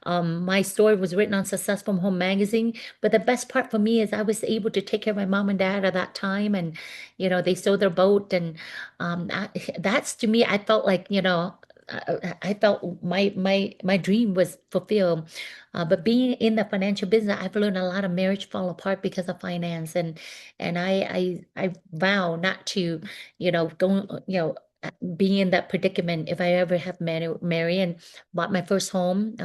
My story was written on Success from Home magazine. But the best part for me is I was able to take care of my mom and dad at that time. And, they sold their boat. And that's to me, I felt like, I felt my dream was fulfilled. But being in the financial business, I've learned a lot of marriage fall apart because of finance, and I vow not to, go, be in that predicament if I ever have marry and bought my first home,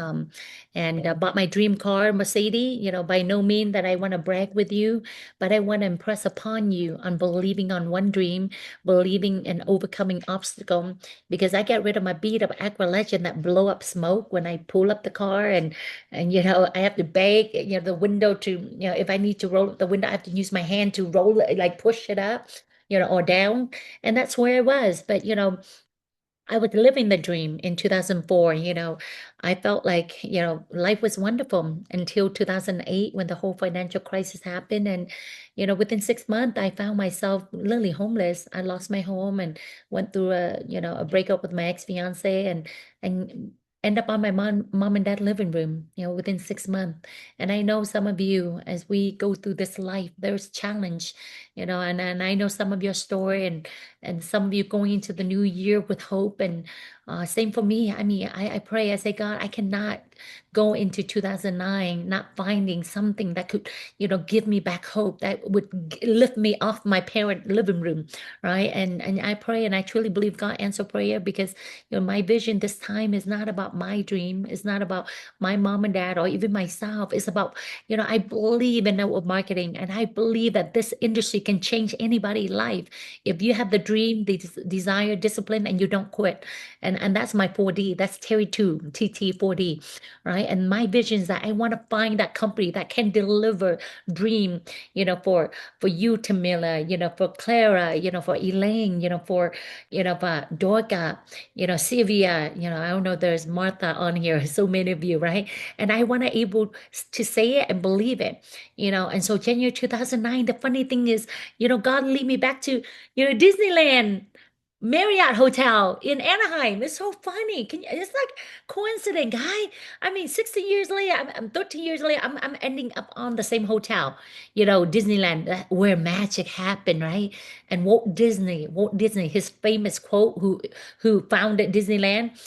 and bought my dream car, Mercedes. By no mean that I want to brag with you, but I want to impress upon you on believing on one dream, believing and overcoming obstacle. Because I get rid of my beat up Aqua Legend that blow up smoke when I pull up the car, and I have to beg, the window to, if I need to roll up the window, I have to use my hand to roll it, like push it up, or down. And that's where I was. But I was living the dream in 2004. I felt like, life was wonderful until 2008 when the whole financial crisis happened. And, within 6 months, I found myself literally homeless. I lost my home and went through a breakup with my ex-fiance, and end up on my mom and dad living room, within 6 months. And I know some of you, as we go through this life, there's challenge, and I know some of your story, and some of you going into the new year with hope. And same for me. I mean, I pray, I say, God, I cannot go into 2009 not finding something that could, give me back hope, that would lift me off my parent living room, right? And I pray, and I truly believe God answer prayer, because my vision this time is not about my dream, it's not about my mom and dad or even myself. It's about, I believe in network marketing, and I believe that this industry can change anybody's life if you have the dream, the desire, discipline, and you don't quit. And that's my 4D. That's Terry 2, TT 4D, right? And my vision is that I want to find that company that can deliver dream, for you, Tamila, for Clara, for Elaine, for Dorca, Sylvia, I don't know, there's Martha on here, so many of you, right? And I want to able to say it and believe it, and so January 2009, the funny thing is, God lead me back to, Disneyland. Marriott Hotel in Anaheim. It's so funny. It's like coincidence, guy. I mean, 60 years later, I'm 13 years later, I'm ending up on the same hotel, Disneyland, where magic happened, right? And Walt Disney, his famous quote, who founded Disneyland,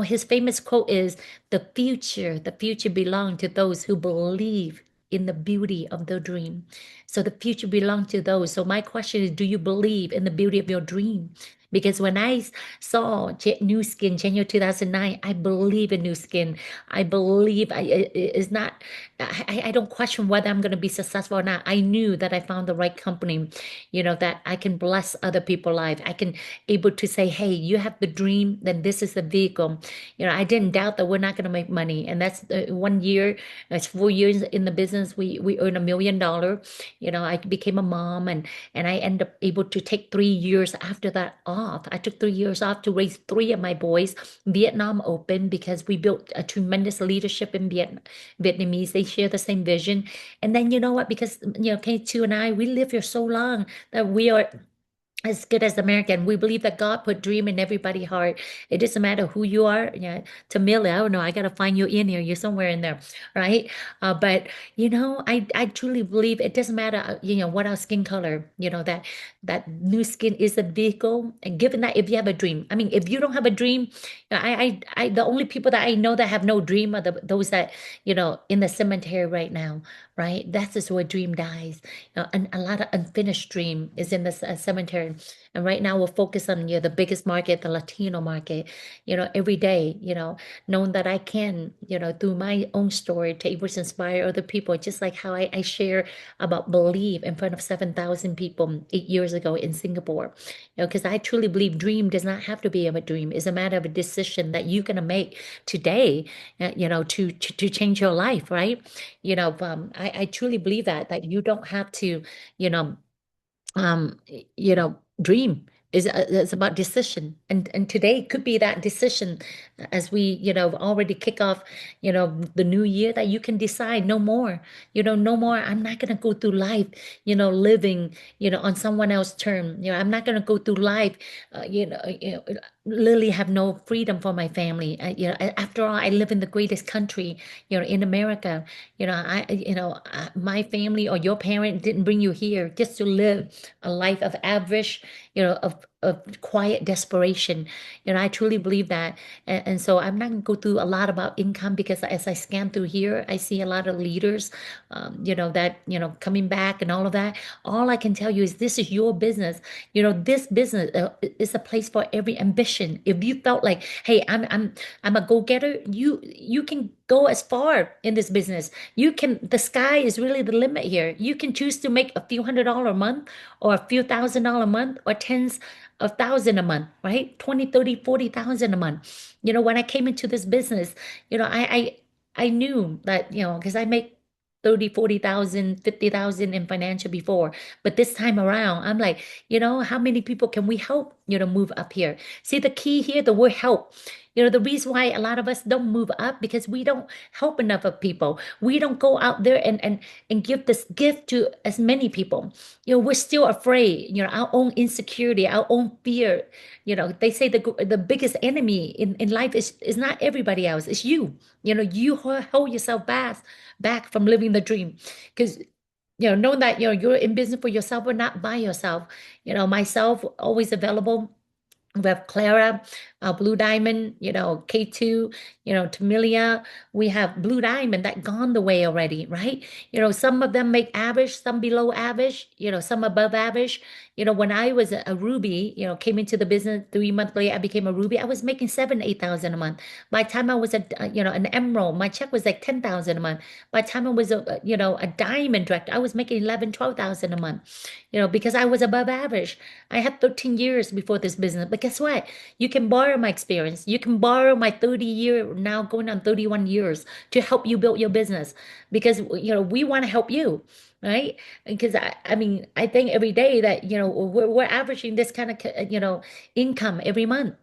his famous quote is, the future belongs to those who believe in the beauty of their dream. So the future belongs to those. So my question is, do you believe in the beauty of your dream? Because when I saw New Skin, January 2009, I believe in New Skin. I believe it's not, I don't question whether I'm going to be successful or not. I knew that I found the right company, that I can bless other people's life. I can able to say, hey, you have the dream, then this is the vehicle. I didn't doubt that we're not going to make money. And that's 1 year, it's 4 years in the business. We earn $1 million. I became a mom, and I ended up able to take 3 years after that off. I took 3 years off to raise three of my boys. Vietnam opened because we built a tremendous leadership in Vietnamese. They share the same vision. And then you know what? Because K2 and I, we live here so long that we are as good as American. We believe that God put dream in everybody's heart. It doesn't matter who you are. Yeah, Tamila, I don't know. I gotta find you in here. You're somewhere in there, right? But I truly believe it doesn't matter. What our skin color. That new skin is a vehicle. And given that, if you have a dream, I mean, if you don't have a dream, the only people that I know that have no dream are those that in the cemetery right now, right? That's just where dream dies. And a lot of unfinished dream is in the cemetery. And right now we're focused on the biggest market, the Latino market. Every day, knowing that I can, through my own story, to able to inspire other people, just like how I share about believe in front of 7,000 people 8 years ago in Singapore. Because I truly believe dream does not have to be a dream. It's a matter of a decision that you're gonna make today, to change your life, right? I truly believe that you don't have to, you know, dream is it's about decision, and today could be that decision as we already kick off the new year, that you can decide no more, no more. I'm not going to go through life living on someone else's term. I'm not going to go through life literally have no freedom for my family. After all, I live in the greatest country in America. My family or your parent didn't bring you here just to live a life of average, of quiet desperation. I truly believe that. And so I'm not going to go through a lot about income, because as I scan through here, I see a lot of leaders, that, coming back and all of that. All I can tell you is this is your business. This business is a place for every ambition. If you felt like, hey, I'm a go-getter, you can go as far in this business. The sky is really the limit here. You can choose to make a few $100 a month, or a few $1,000 a month, or tens of thousand a month, right? 20, 30, 40,000 a month. When I came into this business, I knew that, because I make 30, 40,000, 50,000 in financial before. But this time around, I'm like, how many people can we help, move up here? See, the key here, the word help. The reason why a lot of us don't move up, because we don't help enough of people. We don't go out there and give this gift to as many people. We're still afraid, our own insecurity, our own fear. They say the biggest enemy in life is not everybody else, it's you. You hold yourself back from living the dream. Because knowing that you're in business for yourself, but not by yourself. Myself always available. We have Clara, Blue Diamond, K2, Tamilia. We have Blue Diamond that gone the way already, right? Some of them make average, some below average, some above average. When I was a Ruby, came into the business 3 months later, I became a Ruby. I was making 8,000 a month. By the time I was an Emerald, my check was like 10,000 a month. By the time I was a Diamond Director, I was making 11, 12,000 a month. Because I was above average. I had 13 years before this business. But guess what? You can borrow my experience. You can borrow my 30-year, now going on 31 years, to help you build your business. Because, we want to help you, right? Because I mean, I think every day that, we're averaging this kind of, income every month.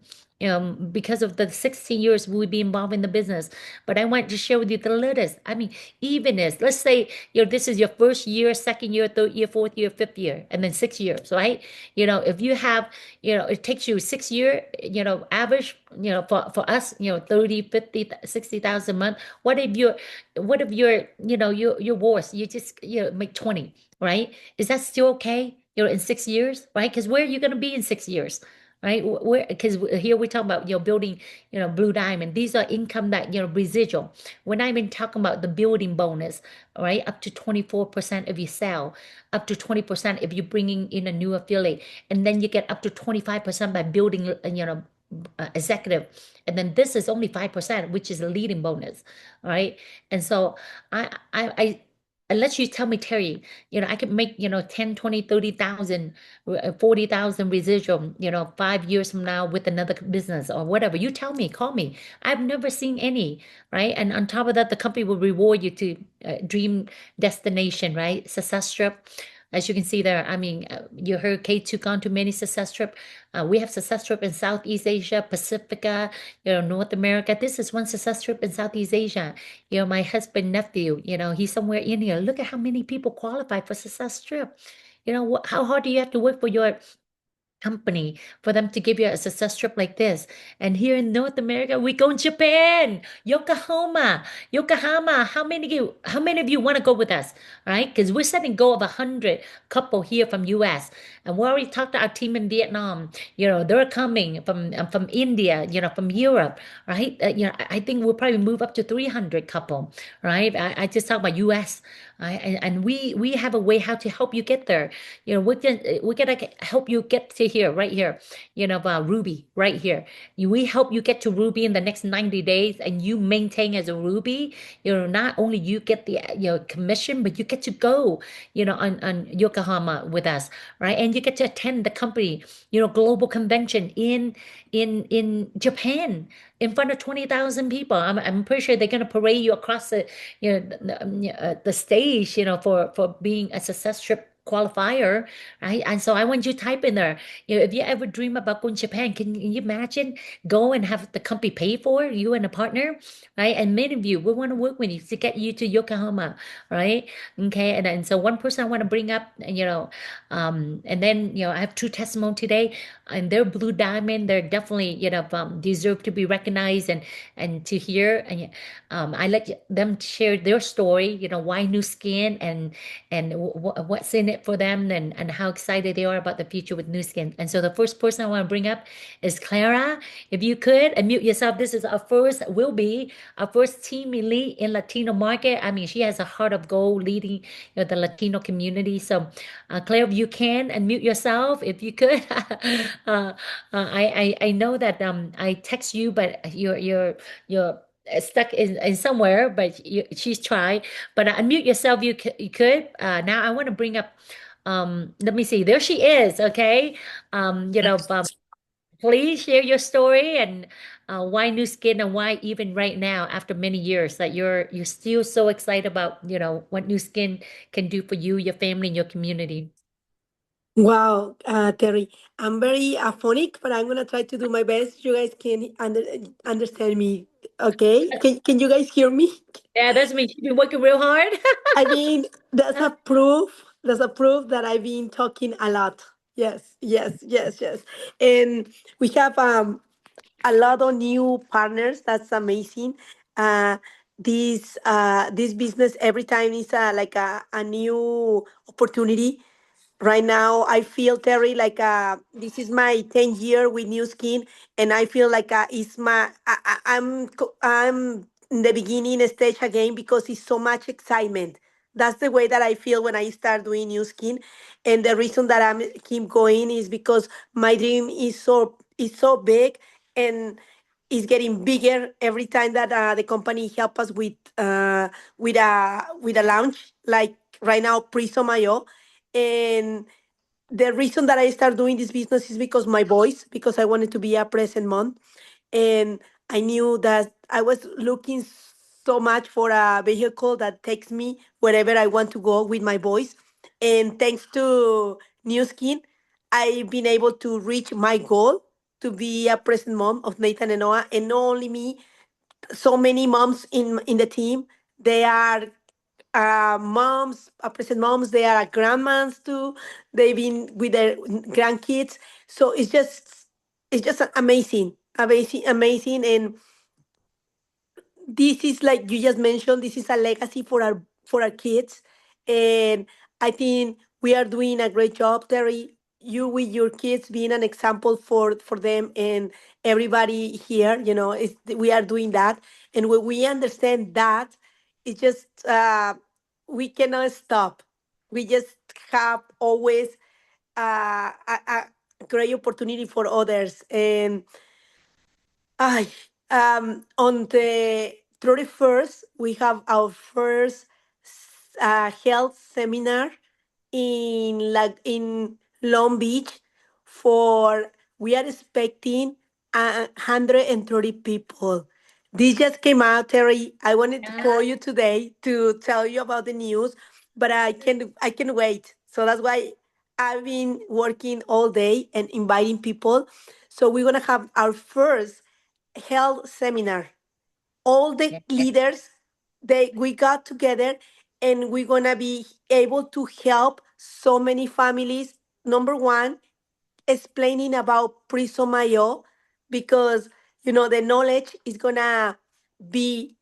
because of the 16 years we've been involved in the business. But I want to share with you the latest. I mean, even as let's say this is your first year, second year, third year, fourth year, fifth year, and then 6 years, right? If you have, it takes you 6 year, average, for us, 30, 50, 60,000 a month. What if you're, you're worse, you just, make 20, right? Is that still okay? In 6 years, right? Because where are you going to be in 6 years? Right? Where, because here we talk about, building, blue diamond. These are income that, residual. We're not even talking about the building bonus, right? Up to 24% if you sell, up to 20% if you're bringing in a new affiliate, and then you get up to 25% by building, executive. And then this is only 5%, which is a leading bonus, right? And so I unless you tell me, Terry, I could make, 10, 20, 30,000, 40,000 residual, 5 years from now with another business or whatever. You tell me, call me. I've never seen any, right? And on top of that, the company will reward you to dream destination, right? Success trip. As you can see there, I mean, you heard K2 gone to many success trip. We have success trip in Southeast Asia, Pacifica, North America. This is one success trip in Southeast Asia. My husband, nephew, he's somewhere in here. Look at how many people qualify for success trip. How hard do you have to work for your company for them to give you a success trip like this? And here in North America, we go in Japan, Yokohama. How many of you want to go with us? Right? Because we're setting goal of 100 couple here from US. And we already talked to our team in Vietnam. They're coming from India, from Europe, right? I think we'll probably move up to 300 couple, right? I just talked about US. And we have a way how to help you get there. We're gonna help you get to here, right here, Ruby, right here. We help you get to Ruby in the next 90 days, and you maintain as a Ruby. Not only you get the commission, but you get to go, on Yokohama with us, right? And you get to attend the company, global convention in Japan in front of 20,000 people. I'm pretty sure they're going to parade you across the stage, for being a success trip qualifier, right? And so I want you to type in there, if you ever dream about going to Japan, can you imagine go and have the company pay for you and a partner, right? And many of you, we want to work with you to get you to Yokohama, right? Okay. And so one person I want to bring up, and then, I have two testimony today, and they're blue diamond. They're definitely, deserve to be recognized and to hear. And I let them share their story, why New Skin, and what's in it for them, and how excited they are about the future with New Skin. And so the first person I want to bring up is Clara. If you could unmute yourself, this is will be our first team elite in Latino market. I mean, she has a heart of gold leading, the Latino community. So, Claire, if you can unmute yourself, if you could. I know that I text you, but you're stuck in somewhere, but she's tried. But unmute yourself, you could. Now I want to bring up. Let me see. There she is. Okay. Please share your story and why New Skin, and why even right now, after many years, that you're still so excited about what New Skin can do for you, your family, and your community. Wow, Terry, I'm very phonic, but I'm gonna try to do my best. You guys can understand me, okay? Can you guys hear me? Yeah, that's me. She's been working real hard. I mean, that's a proof. That's a proof that I've been talking a lot. Yes, yes, yes, yes. And we have a lot of new partners. That's amazing. Uh, this business every time is like a new opportunity. Right now I feel, Terry, like this is my 10th year with New Skin, and I feel like it's I'm in the beginning stage again because it's so much excitement. That's the way that I feel when I start doing New Skin, and the reason that I'm keep going is because my dream is so big, and is getting bigger every time that the company help us with a launch, like right now Prism.io. And the reason that I started doing this business is because my voice, because I wanted to be a present mom. And I knew that I was looking so much for a vehicle that takes me wherever I want to go with my voice. And thanks to New Skin, I've been able to reach my goal to be a present mom of Nathan and Noah, and not only me, so many moms in the team. They are moms, present moms. They are grandmas too. They've been with their grandkids. So it's just amazing, amazing, amazing. And this is, like you just mentioned, this is a legacy for our kids. And I think we are doing a great job, Terry, you with your kids being an example for them, and everybody here, we are doing that. And when we understand that, it just we cannot stop. We just have always a great opportunity for others. And on the 31st, we have our first health seminar in Long Beach. For We are expecting 130 people. This just came out, Terry. I wanted to call you today to tell you about the news, but I can wait. So that's why I've been working all day and inviting people. So we're gonna have our first health seminar. All the Yeah. leaders, we got together, and we're gonna be able to help so many families. Number one, explaining about Prisomayo, because the knowledge is gonna be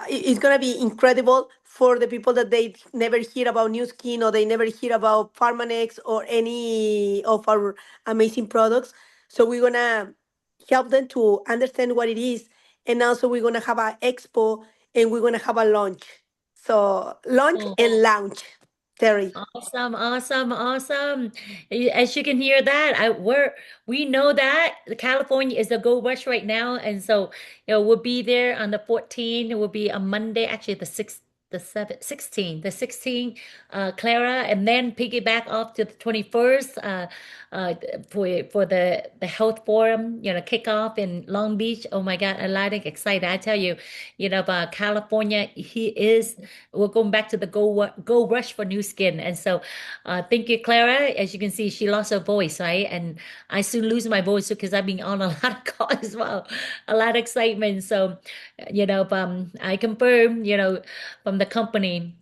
it's gonna be incredible for the people that they never hear about New Skin, or they never hear about Pharmanex or any of our amazing products. So we're gonna help them to understand what it is, and also we're gonna have an expo, and we're gonna have a launch. So launch and launch, Terry. Awesome, awesome, awesome. As you can hear that, we know that California is the gold rush right now, and so we'll be there on the 14th. It will be a Monday, actually the 6th, the 7th, 16th, the 16th, Clara, and then piggyback off to the 21st, uh, for the health forum, kickoff in Long Beach. Oh my God, I'm like excited. I tell you, about California, we're going back to the go rush for new skin. And so thank you, Clara. As you can see, she lost her voice, right? And I soon lose my voice because I've been on a lot of calls as well, a lot of excitement. So, I confirm, from the company,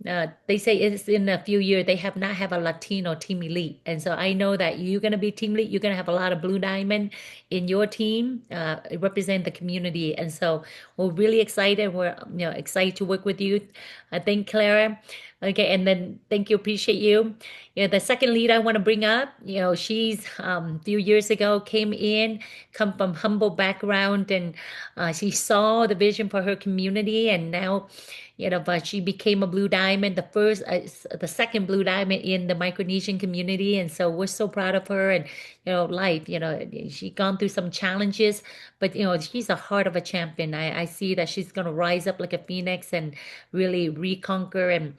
they say it's in a few years, they have not have a Latino team elite. And so I know that you're going to be team lead. You're going to have a lot of blue diamond in your team, represent the community. And so we're really excited. We're excited to work with you. Thank Clara. Okay, and then thank you, appreciate you. The second lead I want to bring up, she's a few years ago came in, come from humble background, and she saw the vision for her community, and now, but she became a blue diamond, the second blue diamond in the Micronesian community, and so we're so proud of her. And life, she gone through some challenges, but she's a heart of a champion. I see that she's gonna rise up like a phoenix and really reconquer and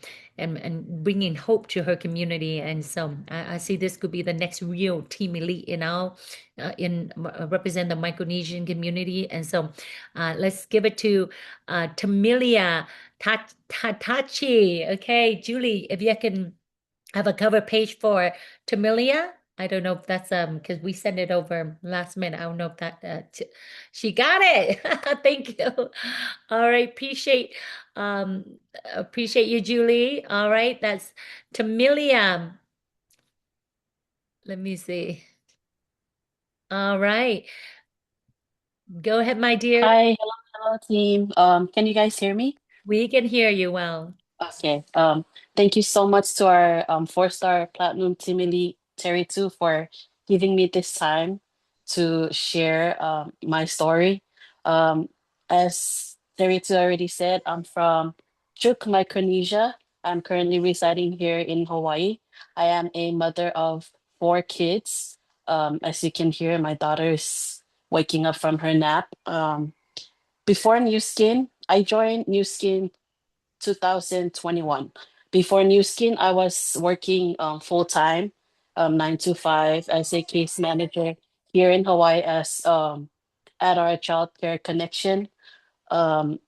bringing hope to her community. And so I see this could be the next real team elite in represent the Micronesian community. And so let's give it to Tamilia Tachi. Okay, Julie, if you can have a cover page for Tamilia. I don't know if that's because we sent it over last minute. I don't know if that she got it. Thank you. All right, um appreciate you, Julie. All right, that's Tamilia. Let me see. All right, go ahead, my dear. Hi, hello team. Can you guys hear me? We can hear you well. Okay. Thank you so much to our four-star platinum team elite Terry too for giving me this time to share my story. Um, as Terry too already said, I'm from Truk, Micronesia. I'm currently residing here in Hawaii. I am a mother of four kids. As you can hear, my daughter is waking up from her nap. Before New Skin, I joined New Skin 2021. Before New Skin, I was working full time, 9 to 5 as a case manager here in Hawaii as at our child care connection. Um,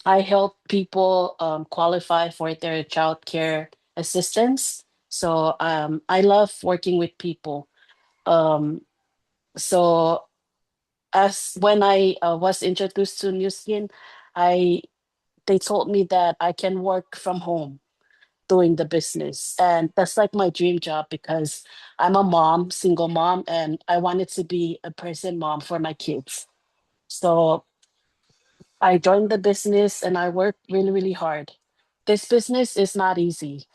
I help people qualify for their child care assistance. So I love working with people. Um, so as when I was introduced to New Skin, I they told me that I can work from home doing the business. And that's like my dream job because I'm a mom, single mom, and I wanted to be a present mom for my kids. So I joined the business and I worked really, really hard. This business is not easy,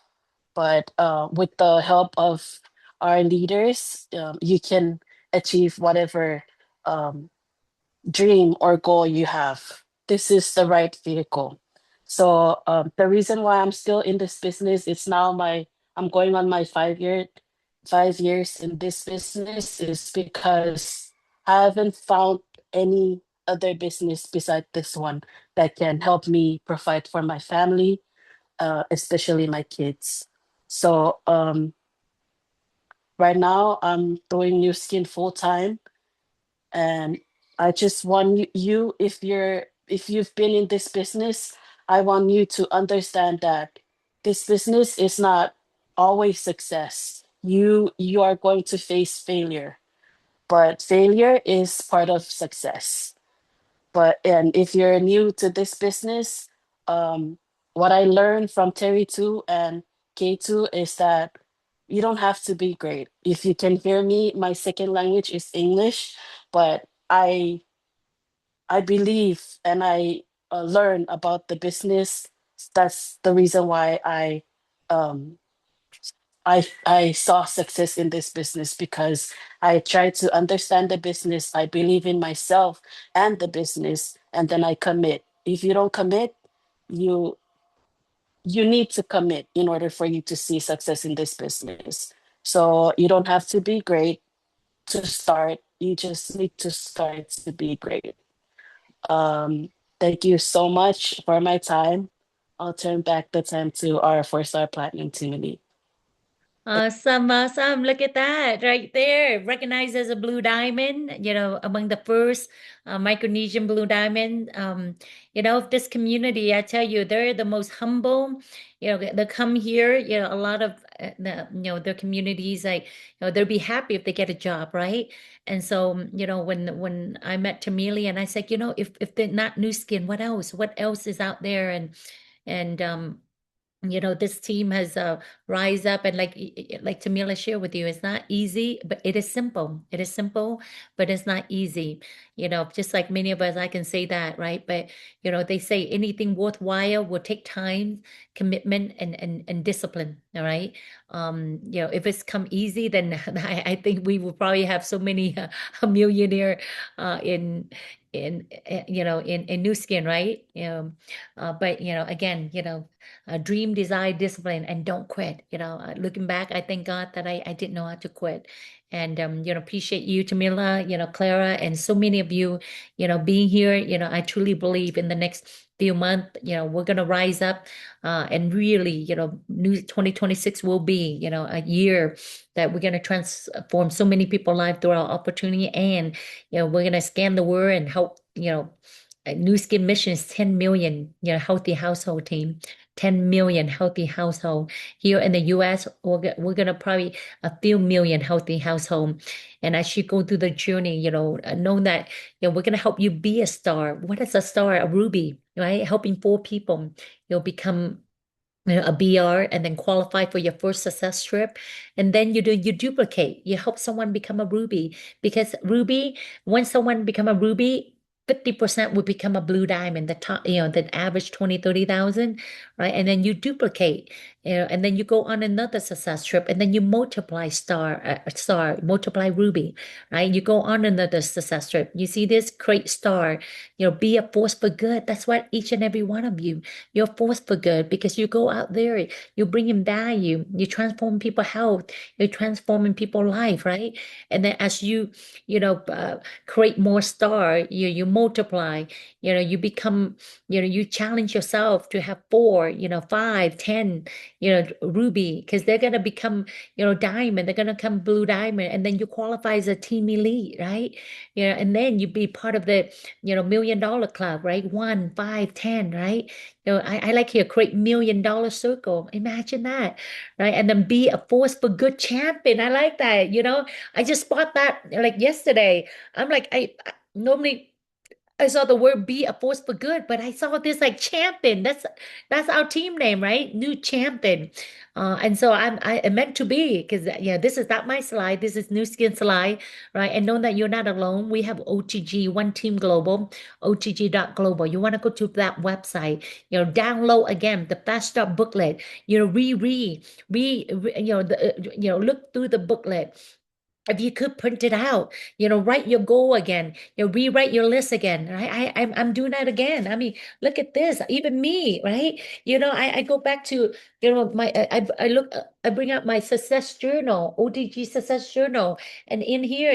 but with the help of our leaders, you can achieve whatever um, dream or goal you have. This is the right vehicle. So the reason why I'm still in this business, it's now I'm going on my 5 years in this business is because I haven't found any other business beside this one that can help me provide for my family, especially my kids. So right now I'm doing New Skin full time, and I just want you, if you've been in this business, I want you to understand that this business is not always success. You are going to face failure, but failure is part of success. And if you're new to this business, what I learned from Terry 2 and K2 is that you don't have to be great. If you can hear me, my second language is English, but I believe and I learn about the business. That's the reason why um, I saw success in this business because I try to understand the business. I believe in myself and the business, and then I commit. If you don't commit, you you need to commit in order for you to see success in this business. So you don't have to be great to start. You just need to start to be great. Um, Thank you so much for my time. I'll turn back the time to our 4-star platinum team lead. Awesome, awesome. Look at that right there. Recognized as a blue diamond, among the first Micronesian blue diamond. This community, I tell you, they're the most humble. They come here, a lot of their communities, like, they'll be happy if they get a job, right? And so, when I met Tamili and I said, if they're not New Skin, what else? What else is out there? And this team has rise up, and like Tamila shared with you, it's not easy, but it is simple. It is simple, but it's not easy. Just like many of us, I can say that, right? But they say anything worthwhile will take time, commitment, and discipline. All right. If it's come easy, then I think we will probably have so many a millionaire in New Skin, right? But again, dream, desire, discipline, and don't quit. Looking back, I thank God that I didn't know how to quit. And appreciate you, Tamila, Clara, and so many of you, being here. I truly believe in the next few months, we're gonna rise up, and really, new 2026 will be, a year that we're gonna transform so many people's lives through our opportunity, and we're gonna scan the world and help, New Skin mission is 10 million, healthy household team. 10 million healthy household here in the US. We're gonna probably a few million healthy household. And as you go through the journey, know that we're gonna help you be a star. What is a star? A ruby, right? Helping 4 people, become a BR, and then qualify for your first success trip. And then you duplicate. You help someone become a ruby, because ruby, when someone become a ruby, 50% would become a blue diamond, the top, the average 20, 30,000, right? And then you duplicate, and then you go on another success trip, and then you multiply star, multiply ruby, right? You go on another success trip. You see this, create star, be a force for good. That's what each and every one of you, you're a force for good, because you go out there, you bring in value, you transform people's health, you're transforming people's life, right? And then as create more star, you multiply, you become, you challenge yourself to have 4, 5, 10, ruby, because they're gonna become, diamond, they're gonna come blue diamond, and then you qualify as a team elite, right? And then you be part of the, $1 million club, right? 1, 5, 10, right? I like here, create $1 million circle. Imagine that, right? And then be a force for good champion. I like that. I just bought that like yesterday. I'm like, normally I saw the word be a force for good, but I saw this like champion. That's our team name, right? New champion. And so I meant to be because yeah, this is not my slide. This is New Skin slide, right? And know that you're not alone. We have OTG, One Team Global, OTG.global. You want to go to that website, download again the fast start booklet, look through the booklet. If you could print it out, write your goal again, rewrite your list again, right? I'm doing that again. I mean, look at this, even me, right? I go back to, my, I look, I bring out my success journal, ODG success journal. And in here,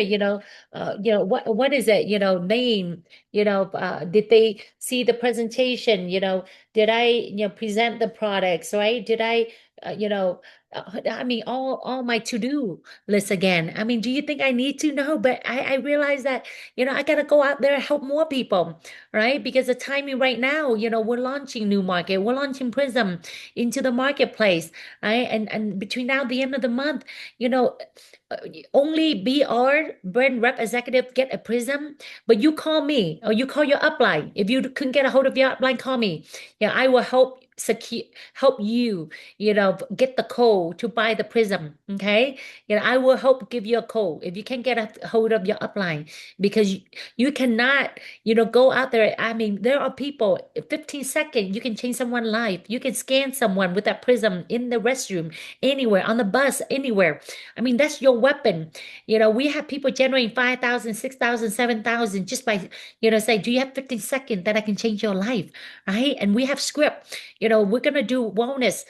what is it, name, did they see the presentation? Did I, present the products, right? Did I, I mean, all my to-do list again. I mean, do you think I need to? No, but I realize that, I gotta go out there and help more people, right? Because the timing right now, we're launching new market, we're launching Prism into the marketplace, right? And between now and the end of the month, you know, uh, only BR brand rep executive get a Prism, but you call me or you call your upline. If you couldn't get a hold of your upline, call me. Yeah, I will help you, get the code to buy the Prism. Okay. I will help give you a code if you can get a hold of your upline because you cannot, go out there. I mean, there are people, 15 seconds, you can change someone's life. You can scan someone with that Prism in the restroom, anywhere, on the bus, anywhere. I mean, that's your weapon. We have people generating 5,000, 6,000, 7,000 just by, say, do you have 15 seconds that I can change your life? Right. And we have script, we're going to do wellness,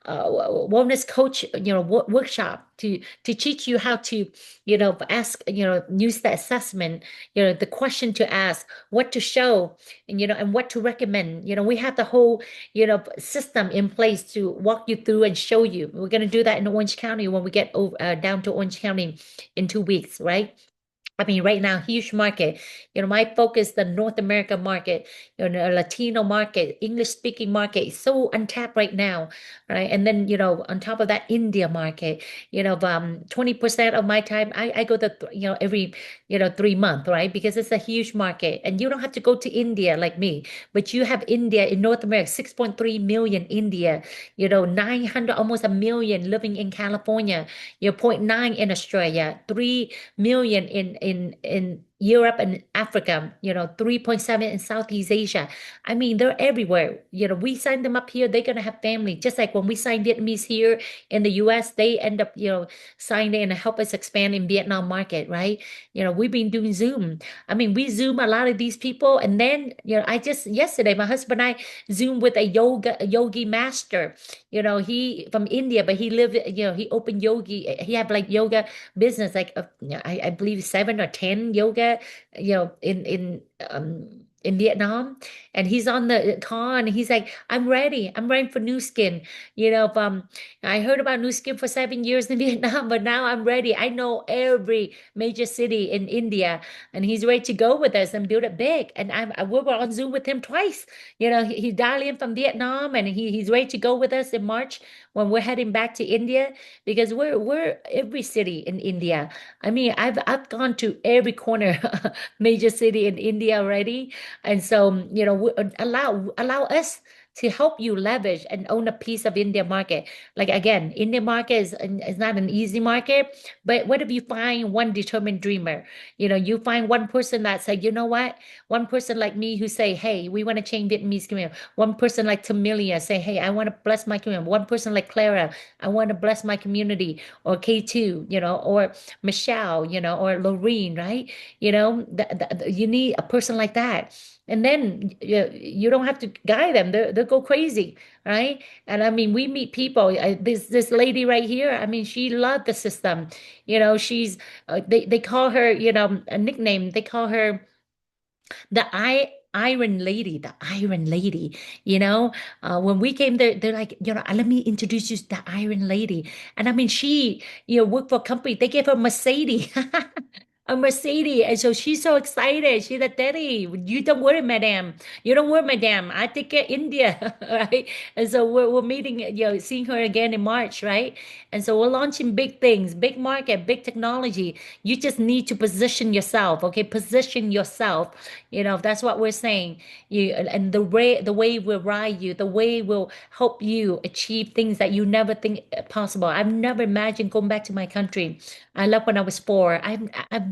wellness coach, workshop to teach you how to, ask, use the assessment, the question to ask, what to show, and what to recommend. We have the whole, system in place to walk you through and show you. We're going to do that in Orange County when we get over, down to Orange County in 2 weeks, right? I mean, right now, huge market. My focus, the North America market, the Latino market, English speaking market is so untapped right now, right? And then, on top of that, India market, 20% of my time, I go to, every, 3 months, right? Because it's a huge market. And you don't have to go to India like me, but you have India in North America, 6.3 million India, 900, almost a million living in California, zero point 0.9 in Australia, 3 million in Europe and Africa, 3.7 in Southeast Asia. I mean, they're everywhere. We sign them up here, they're gonna have family. Just like when we sign Vietnamese here in the US, they end up, signing and help us expand in Vietnam market, right? We've been doing Zoom. I mean, we Zoom a lot of these people, and then, I just yesterday, my husband and I Zoom with a yogi master. He from India, but he lived, he opened yogi. He have like yoga business, like I believe 7 or 10 yoga, in Vietnam, and he's on the call and he's like, I'm ready for new skin. I heard about new skin for 7 years in Vietnam, but now I'm ready. I know every major city in India, and he's ready to go with us and build it big. And we were on Zoom with him twice. He dialed in from Vietnam, and he's ready to go with us in March when we're heading back to India because we're every city in India. I mean, I've gone to every corner, major city in India already, and so allow us to help you leverage and own a piece of India market. Like again, India market is not an easy market, but what if you find one determined dreamer? You find one person that say, you know what? One person like me who say, hey, we want to change Vietnamese community. One person like Tamilia say, hey, I want to bless my community. One person like Clara, I want to bless my community, or K2, or Michelle, or Lorene, right? You need a person like that. And then you don't have to guide them. They'll go crazy, right? And I mean, we meet people. This lady right here, I mean, she loved the system. She's they call her, a nickname. They call her the Iron Lady, the Iron Lady. When we came there, they're like, let me introduce you to the Iron Lady. And I mean, she, worked for a company. They gave her Mercedes. a Mercedes. And so she's so excited. She's like, Daddy, you don't worry, madam. You don't worry, madam. I take care of India, right? And so we're meeting, seeing her again in March, right? And so we're launching big things, big market, big technology. You just need to position yourself, okay? Position yourself. That's what we're saying. And the way will ride you, the way will help you achieve things that you never think possible. I've never imagined going back to my country. I left when I was 4. I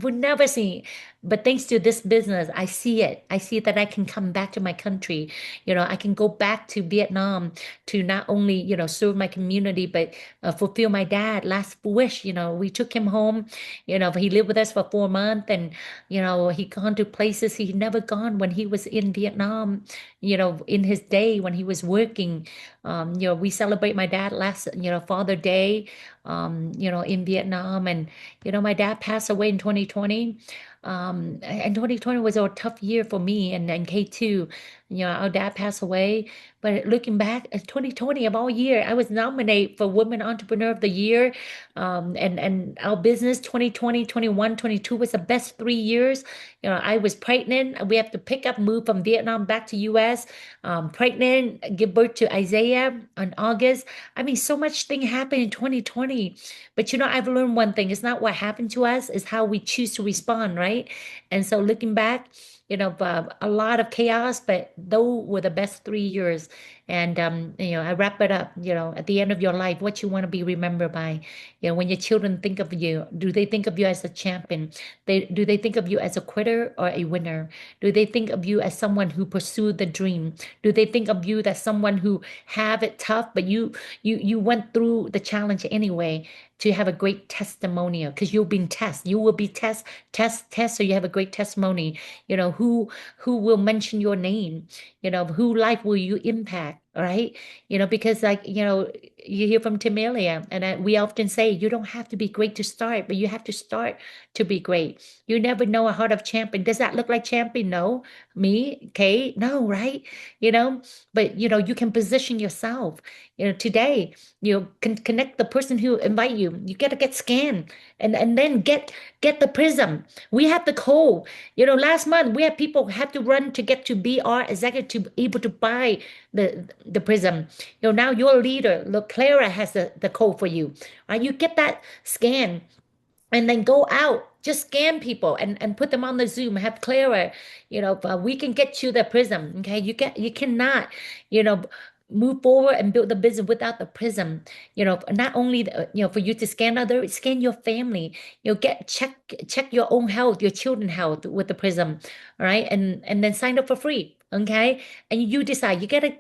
would never see, but thanks to this business, I see it. I see that I can come back to my country. I can go back to Vietnam to not only, serve my community, but fulfill my dad last wish. We took him home. He lived with us for 4 months, and he gone to places he never gone when he was in Vietnam. In his day when he was working. We celebrate my dad last, Father Day, in Vietnam. And, my dad passed away in 2020. And 2020 was a tough year for me and K2. Our dad passed away. But looking back at 2020 of all year, I was nominated for Women Entrepreneur of the Year. And our business 2020, 21, 22 was the best 3 years. I was pregnant. We have to pick up, move from Vietnam back to US. Pregnant, give birth to Isaiah in August. I mean, so much thing happened in 2020. But I've learned one thing. It's not what happened to us, it's how we choose to respond, right? And so looking back, a lot of chaos, but those were the best 3 years. And I wrap it up, at the end of your life, what you want to be remembered by. When your children think of you, do they think of you as a champion? Do they think of you as a quitter or a winner? Do they think of you as someone who pursued the dream? Do they think of you as someone who have it tough, but you went through the challenge anyway to have a great testimonial because you've been tested. You will be test, so you have a great testimony. Who will mention your name? Who life will you impact? All right. Because you hear from Timelia, and we often say you don't have to be great to start, but you have to start to be great. You never know a heart of champion. Does that look like champion? No. Me, Kate? No, right? But you can position yourself. Today, can connect the person who invite you. You got to get scanned and then get the prism. We have the code. Last month we had people had to run to get to BR executive to be able to buy the prism. Now your leader, look, Clara has the code for you. You get that scan and then go out, just scan people and put them on the Zoom, have Clara, we can get you the prism. Okay. You cannot, you know, move forward and build the business without the prism. Not only, for you to scan others, scan your family, check your own health, your children health with the prism. All right. And then sign up for free. Okay. And you decide, you gotta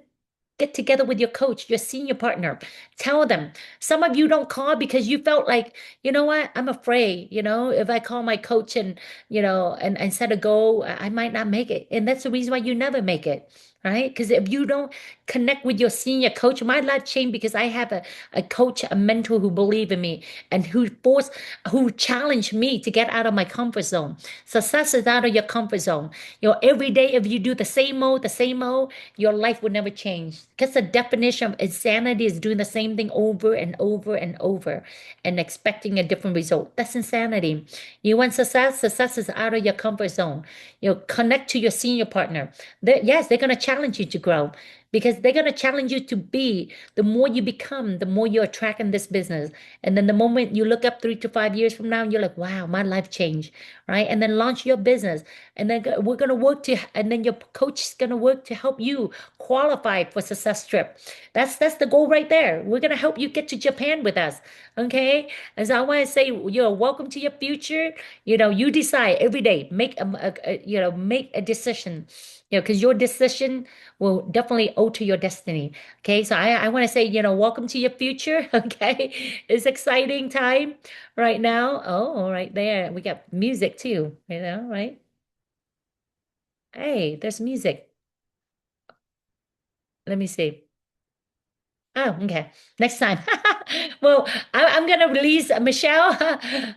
get together with your coach, your senior partner. Tell them. Some of you don't call because you felt like, you know what, I'm afraid, if I call my coach and set a goal, I might not make it. And that's the reason why you never make it. Right? Because if you don't connect with your senior coach, my life changed because I have a coach, a mentor who believed in me and who challenged me to get out of my comfort zone. Success is out of your comfort zone. Every day, if you do the same old, your life will never change. Because the definition of insanity is doing the same thing over and over and over and expecting a different result. That's insanity. You want success? Success is out of your comfort zone. Connect to your senior partner. Yes, they're going to challenge you to grow because they're going to challenge you to be. The more you become, the more you attract in this business. And then the moment you look up 3 to 5 years from now, you're like, wow, my life changed, right? And then launch your business. And then we're going to work and then your coach is going to work to help you qualify for success trip. That's the goal right there. We're going to help you get to Japan with us. Okay. And so I want to say, welcome to your future. You decide every day, make make a decision, because your decision will definitely alter your destiny. Okay. So I want to say, welcome to your future. Okay. It's exciting time right now. Oh, right there. We got music too, right? Hey, there's music. Let me see. Oh, okay. Next time. Well, I'm gonna release Michelle.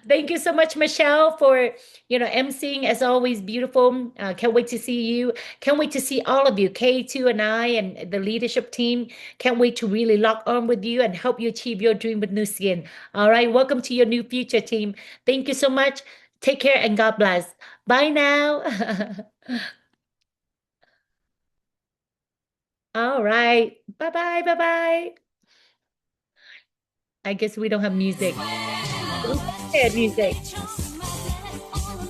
Thank you so much, Michelle, for emceeing as always. Beautiful. Can't wait to see you. Can't wait to see all of you, K2 and I and the leadership team. Can't wait to really lock on with you and help you achieve your dream with new skin. All right. Welcome to your new future, team. Thank you so much. Take care and God bless. Bye now. All right. Bye bye. Bye bye. I guess we don't have music. We should have music.